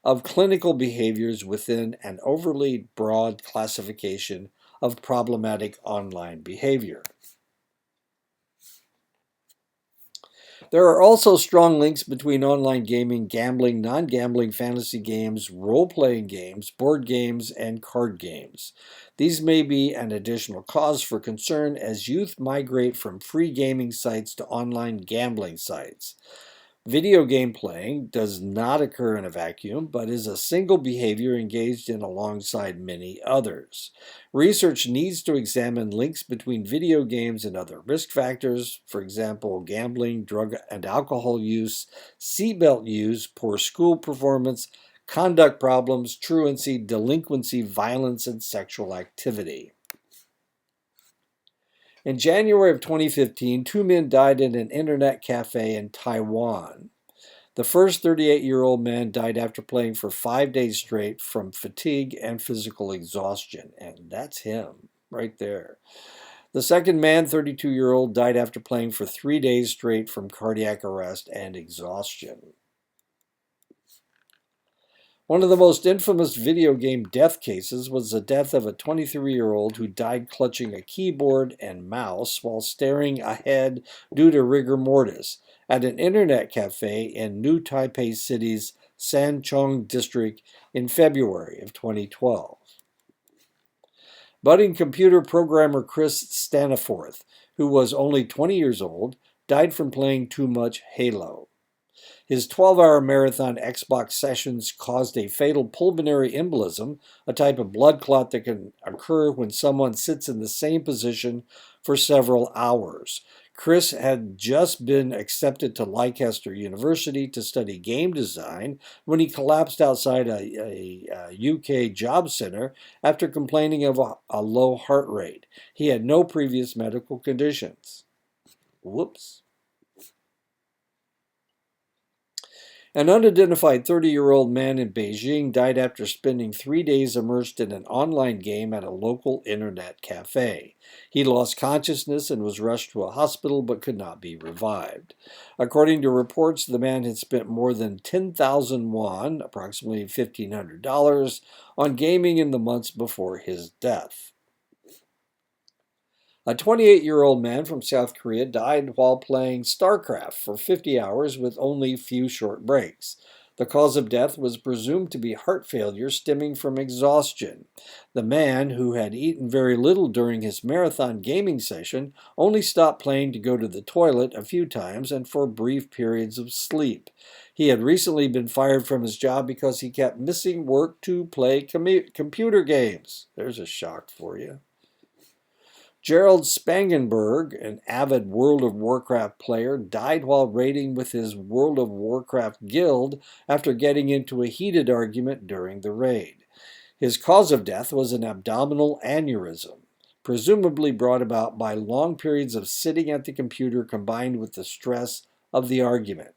of clinical behaviors within an overly broad classification of problematic online behavior. There are also strong links between online gaming, gambling, non-gambling fantasy games, role-playing games, board games, and card games. These may be an additional cause for concern as youth migrate from free gaming sites to online gambling sites. Video game playing does not occur in a vacuum, but is a single behavior engaged in alongside many others. Research needs to examine links between video games and other risk factors, for example, gambling, drug and alcohol use, seatbelt use, poor school performance, conduct problems, truancy, delinquency, violence, and sexual activity. In January of 2015, 2 men died in an internet cafe in Taiwan. The first 38-year-old man died after playing for 5 days straight from fatigue and physical exhaustion. And that's him right there. The second man, 32-year-old, died after playing for 3 days straight from cardiac arrest and exhaustion. One of the most infamous video game death cases was the death of a 23-year-old who died clutching a keyboard and mouse while staring ahead due to rigor mortis at an internet cafe in New Taipei City's Sanchong district in February of 2012. Budding computer programmer Chris Staniforth, who was only 20 years old, died from playing too much Halo. His 12-hour marathon Xbox sessions caused a fatal pulmonary embolism, a type of blood clot that can occur when someone sits in the same position for several hours. Chris had just been accepted to Leicester University to study game design when he collapsed outside a UK job center after complaining of a low heart rate. He had no previous medical conditions. Whoops. An unidentified 30-year-old man in Beijing died after spending 3 days immersed in an online game at a local internet cafe. He lost consciousness and was rushed to a hospital but could not be revived. According to reports, the man had spent more than 10,000 won, approximately $1,500, on gaming in the months before his death. A 28-year-old man from South Korea died while playing StarCraft for 50 hours with only a few short breaks. The cause of death was presumed to be heart failure stemming from exhaustion. The man, who had eaten very little during his marathon gaming session, only stopped playing to go to the toilet a few times and for brief periods of sleep. He had recently been fired from his job because he kept missing work to play computer games. There's a shock for you. Gerald Spangenberg, an avid World of Warcraft player, died while raiding with his World of Warcraft guild after getting into a heated argument during the raid. His cause of death was an abdominal aneurysm, presumably brought about by long periods of sitting at the computer combined with the stress of the argument.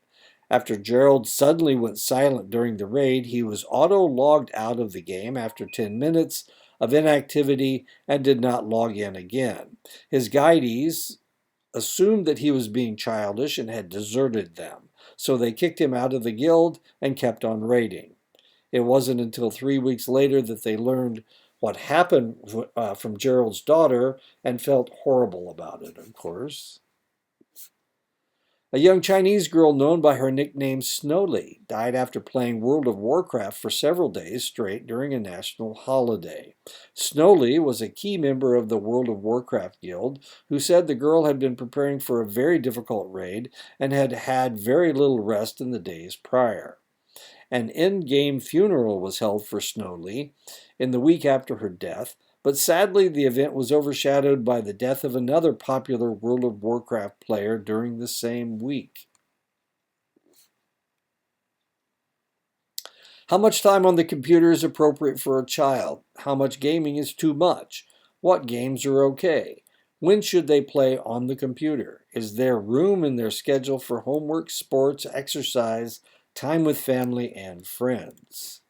After Gerald suddenly went silent during the raid, he was auto-logged out of the game after 10 minutes of inactivity and did not log in again. His guidees assumed that he was being childish and had deserted them, so they kicked him out of the guild and kept on raiding. It wasn't until 3 weeks later that they learned what happened from Gerald's daughter and felt horrible about it, of course. A young Chinese girl known by her nickname Snowly died after playing World of Warcraft for several days straight during a national holiday. Snowly was a key member of the World of Warcraft Guild who said the girl had been preparing for a very difficult raid and had had very little rest in the days prior. An in-game funeral was held for Snowly in the week after her death, but sadly the event was overshadowed by the death of another popular World of Warcraft player during the same week. How much time on the computer is appropriate for a child? How much gaming is too much? What games are okay? When should they play on the computer? Is there room in their schedule for homework, sports, exercise, time with family and friends?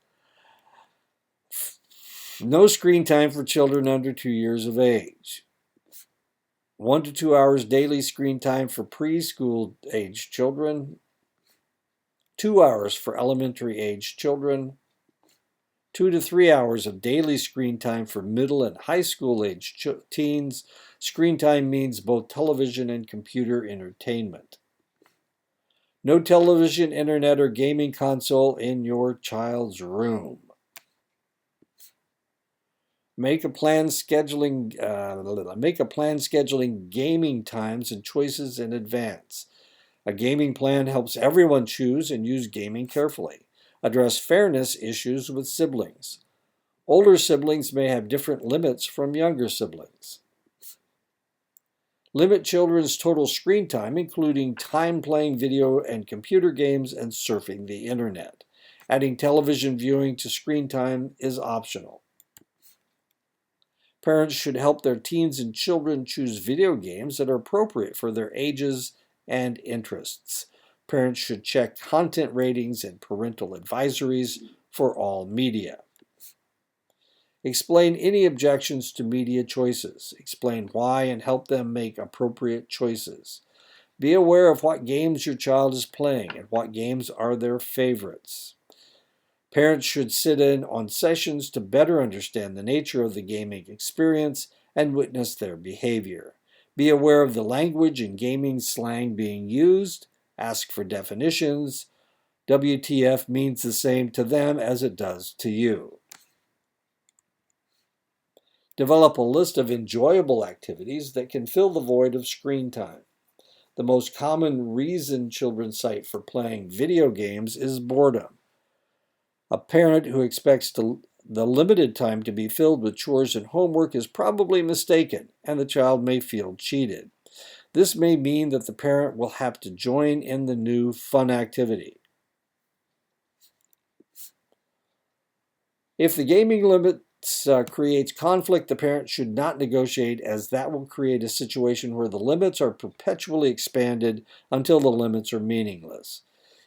No screen time for children under 2 years of age. 1 to 2 hours daily screen time for preschool age children. 2 hours for elementary age children. 2 to 3 hours of daily screen time for middle and high school age teens. Screen time means both television and computer entertainment. No television, internet, or gaming console in your child's room. Make a plan scheduling gaming times and choices in advance. A gaming plan helps everyone choose and use gaming carefully. Address fairness issues with siblings. Older siblings may have different limits from younger siblings. Limit children's total screen time, including time playing video and computer games and surfing the internet. Adding television viewing to screen time is optional. Parents should help their teens and children choose video games that are appropriate for their ages and interests. Parents should check content ratings and parental advisories for all media. Explain any objections to media choices. Explain why and help them make appropriate choices. Be aware of what games your child is playing and what games are their favorites. Parents should sit in on sessions to better understand the nature of the gaming experience and witness their behavior. Be aware of the language and gaming slang being used. Ask for definitions. WTF means the same to them as it does to you. Develop a list of enjoyable activities that can fill the void of screen time. The most common reason children cite for playing video games is boredom. A parent who expects the limited time to be filled with chores and homework is probably mistaken, and the child may feel cheated. This may mean that the parent will have to join in the new fun activity. If the gaming limits creates conflict, the parent should not negotiate, as that will create a situation where the limits are perpetually expanded until the limits are meaningless.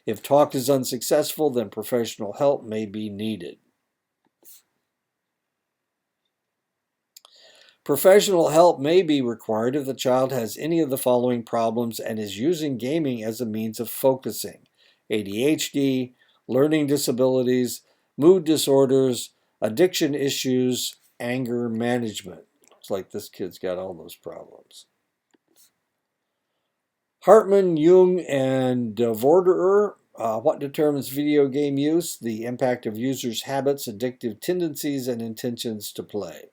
If talk is unsuccessful, then professional help may be needed. Professional help may be required if the child has any of the following problems and is using gaming as a means of focusing: ADHD, learning disabilities, mood disorders, addiction issues, anger management. It's like this kid's got all those problems. Hartman, Jung, and Vorderer. What determines video game use? The impact of users' habits, addictive tendencies, and intentions to play.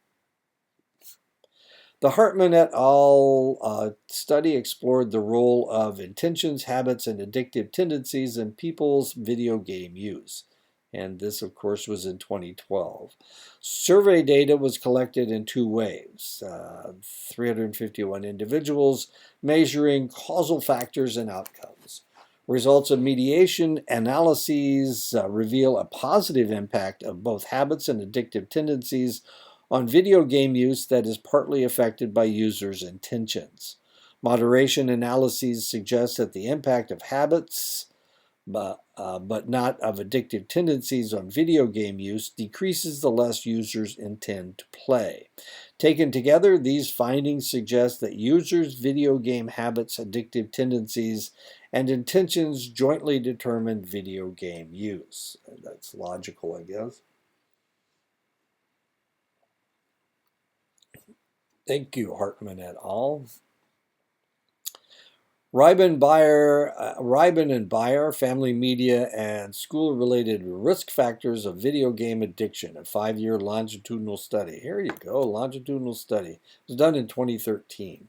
The Hartman et al. Study explored the role of intentions, habits, and addictive tendencies in people's video game use. And this, of course, was in 2012. Survey data was collected in two waves: 351 individuals, measuring causal factors and outcomes. Results of mediation analyses reveal a positive impact of both habits and addictive tendencies on video game use that is partly affected by users' intentions. Moderation analyses suggest that the impact of habits, but not of addictive tendencies on video game use, decreases the less users intend to play. Taken together, these findings suggest that users' video game habits, addictive tendencies, and intentions jointly determine video game use. And that's logical, I guess. Thank you, Hartman et al. Reiben and Bayer, Family Media and School-Related Risk Factors of Video Game Addiction, a 5-year longitudinal study. Here you go, longitudinal study. It was done in 2013.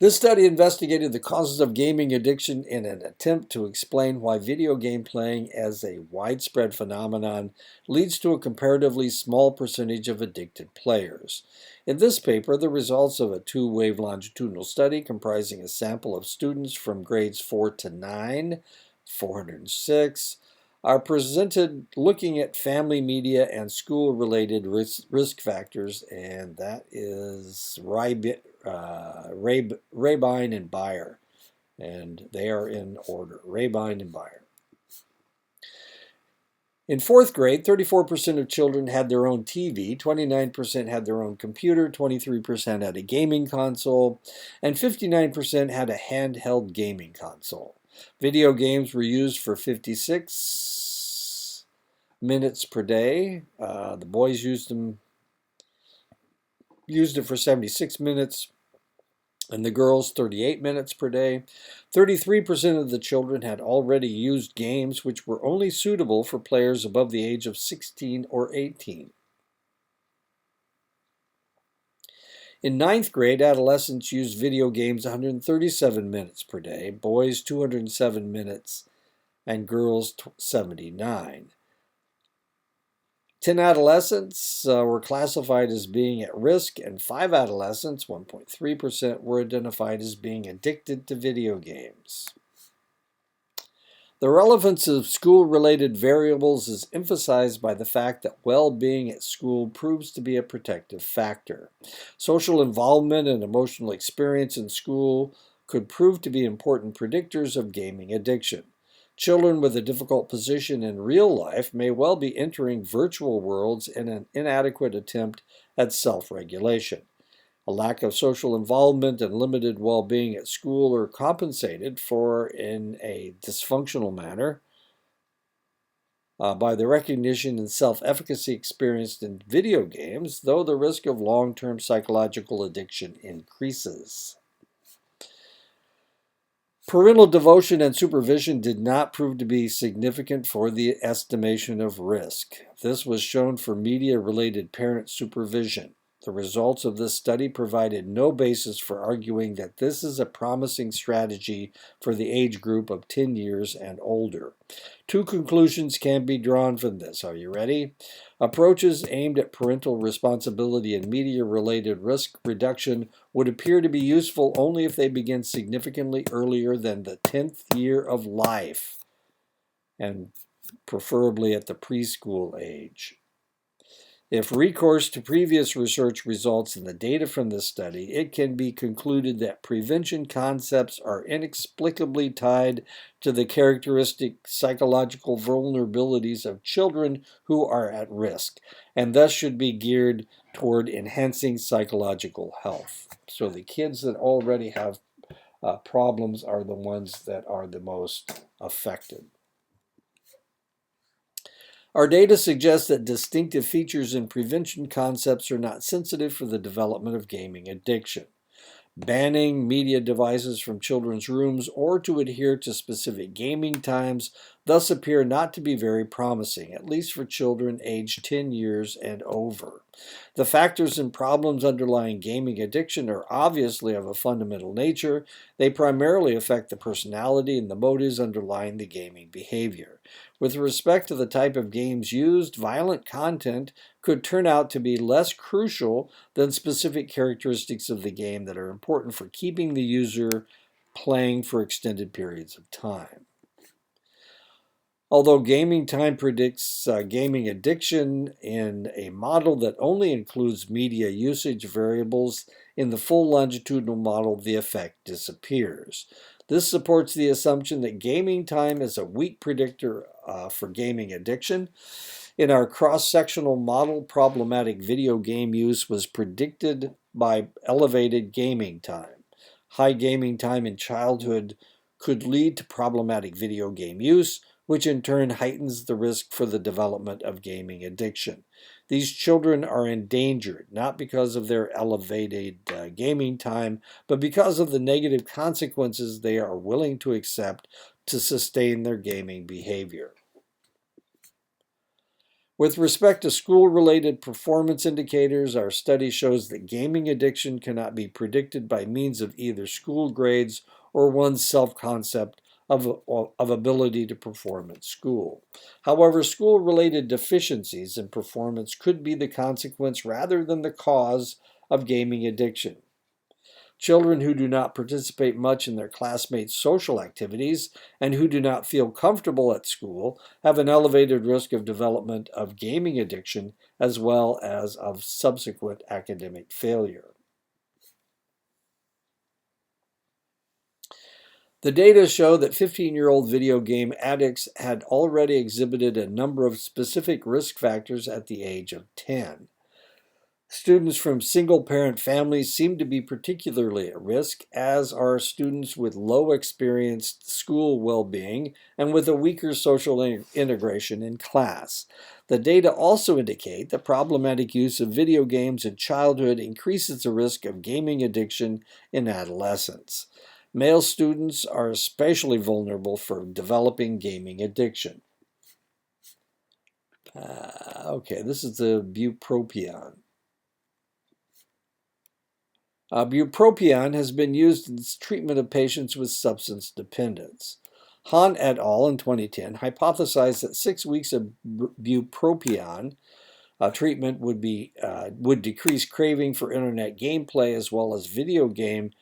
This study investigated the causes of gaming addiction in an attempt to explain why video game playing as a widespread phenomenon leads to a comparatively small percentage of addicted players. In this paper, the results of a 2-wave longitudinal study comprising a sample of students from grades 4 to 9, 406, are presented looking at family media and school-related risk factors, and that is Rabine and Bayer, and they are in order, Rabine and Bayer. In 4th grade, 34% of children had their own TV, 29% had their own computer, 23% had a gaming console, and 59% had a handheld gaming console. Video games were used for 56 minutes per day. The boys used it for 76 minutes, and the girls 38 minutes per day. 33% of the children had already used games which were only suitable for players above the age of 16 or 18. In 9th grade, adolescents used video games 137 minutes per day, boys 207 minutes, and girls 79. 10 adolescents were classified as being at risk, and 5 adolescents, 1.3%, were identified as being addicted to video games. The relevance of school-related variables is emphasized by the fact that well-being at school proves to be a protective factor. Social involvement and emotional experience in school could prove to be important predictors of gaming addiction. Children with a difficult position in real life may well be entering virtual worlds in an inadequate attempt at self-regulation. A lack of social involvement and limited well-being at school are compensated for in a dysfunctional manner by the recognition and self-efficacy experienced in video games, though the risk of long-term psychological addiction increases. Parental devotion and supervision did not prove to be significant for the estimation of risk. This was shown for media-related parent supervision. The results of this study provided no basis for arguing that this is a promising strategy for the age group of 10 years and older. Two conclusions can be drawn from this. Are you ready? Approaches aimed at parental responsibility and media-related risk reduction would appear to be useful only if they begin significantly earlier than the 10th year of life, and preferably at the preschool age. If recourse to previous research results in the data from this study, it can be concluded that prevention concepts are inexplicably tied to the characteristic psychological vulnerabilities of children who are at risk, and thus should be geared toward enhancing psychological health. So the kids that already have problems are the ones that are the most affected. Our data suggests that distinctive features in prevention concepts are not sensitive for the development of gaming addiction. Banning media devices from children's rooms or to adhere to specific gaming times thus appear not to be very promising, at least for children aged 10 years and over. The factors and problems underlying gaming addiction are obviously of a fundamental nature. They primarily affect the personality and the motives underlying the gaming behavior. With respect to the type of games used, violent content could turn out to be less crucial than specific characteristics of the game that are important for keeping the user playing for extended periods of time. Although gaming time predicts gaming addiction in a model that only includes media usage variables, in the full longitudinal model, the effect disappears. This supports the assumption that gaming time is a weak predictor for gaming addiction. In our cross-sectional model, problematic video game use was predicted by elevated gaming time. High gaming time in childhood could lead to problematic video game use, which in turn heightens the risk for the development of gaming addiction. These children are endangered, not because of their elevated gaming time, but because of the negative consequences they are willing to accept to sustain their gaming behavior. With respect to school-related performance indicators, our study shows that gaming addiction cannot be predicted by means of either school grades or one's self-concept of ability to perform at school. However, school-related deficiencies in performance could be the consequence rather than the cause of gaming addiction. Children who do not participate much in their classmates' social activities and who do not feel comfortable at school have an elevated risk of development of gaming addiction as well as of subsequent academic failure. The data show that 15-year-old video game addicts had already exhibited a number of specific risk factors at the age of 10. Students from single-parent families seem to be particularly at risk, as are students with low experienced school well-being and with a weaker social integration in class. The data also indicate that problematic use of video games in childhood increases the risk of gaming addiction in adolescence. Male students are especially vulnerable for developing gaming addiction. Okay, this is the bupropion. Bupropion has been used in the treatment of patients with substance dependence. Han et al. In 2010 hypothesized that 6 weeks of bupropion treatment would decrease craving for internet gameplay as well as video game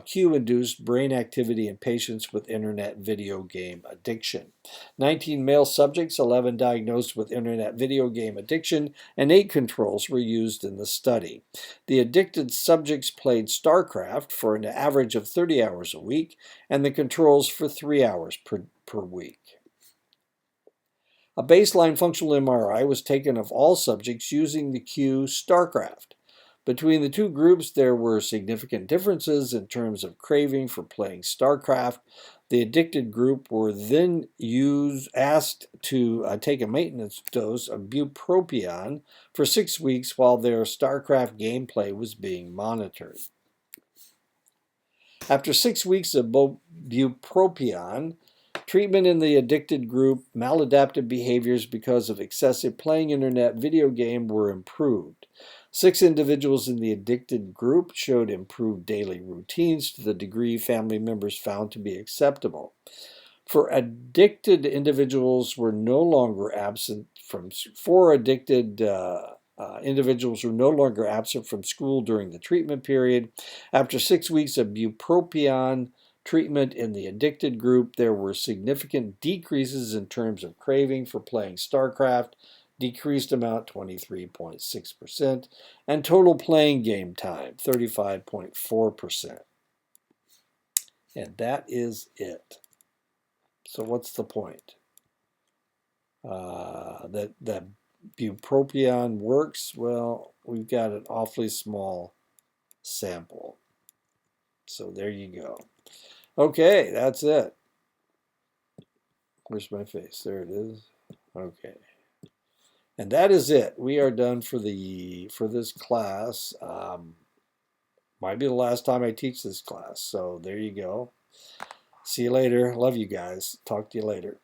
cue-induced brain activity in patients with internet video game addiction. 19 male subjects, 11 diagnosed with internet video game addiction, and 8 controls were used in the study. The addicted subjects played StarCraft for an average of 30 hours a week, and the controls for 3 hours per week. A baseline functional MRI was taken of all subjects using the cue StarCraft. Between the two groups, there were significant differences in terms of craving for playing StarCraft. The addicted group were then asked to take a maintenance dose of bupropion for 6 weeks while their StarCraft gameplay was being monitored. After 6 weeks of bupropion treatment in the addicted group, maladaptive behaviors because of excessive playing internet video game were improved. 6 individuals in the addicted group showed improved daily routines to the degree family members found to be acceptable. For addicted individuals were no longer absent from individuals were no longer absent from school during the treatment period. After 6 weeks of bupropion treatment in the addicted group, there were significant decreases in terms of craving for playing StarCraft, decreased amount 23.6%, and total playing game time 35.4%. And that is it. So what's the point? That bupropion works? Well, we've got an awfully small sample. So there you go. Okay, that's it. Where's my face? There it is. Okay. And that is it. We are done for this class. Might be the last time I teach this class. So there you go. See you later. Love you guys. Talk to you later.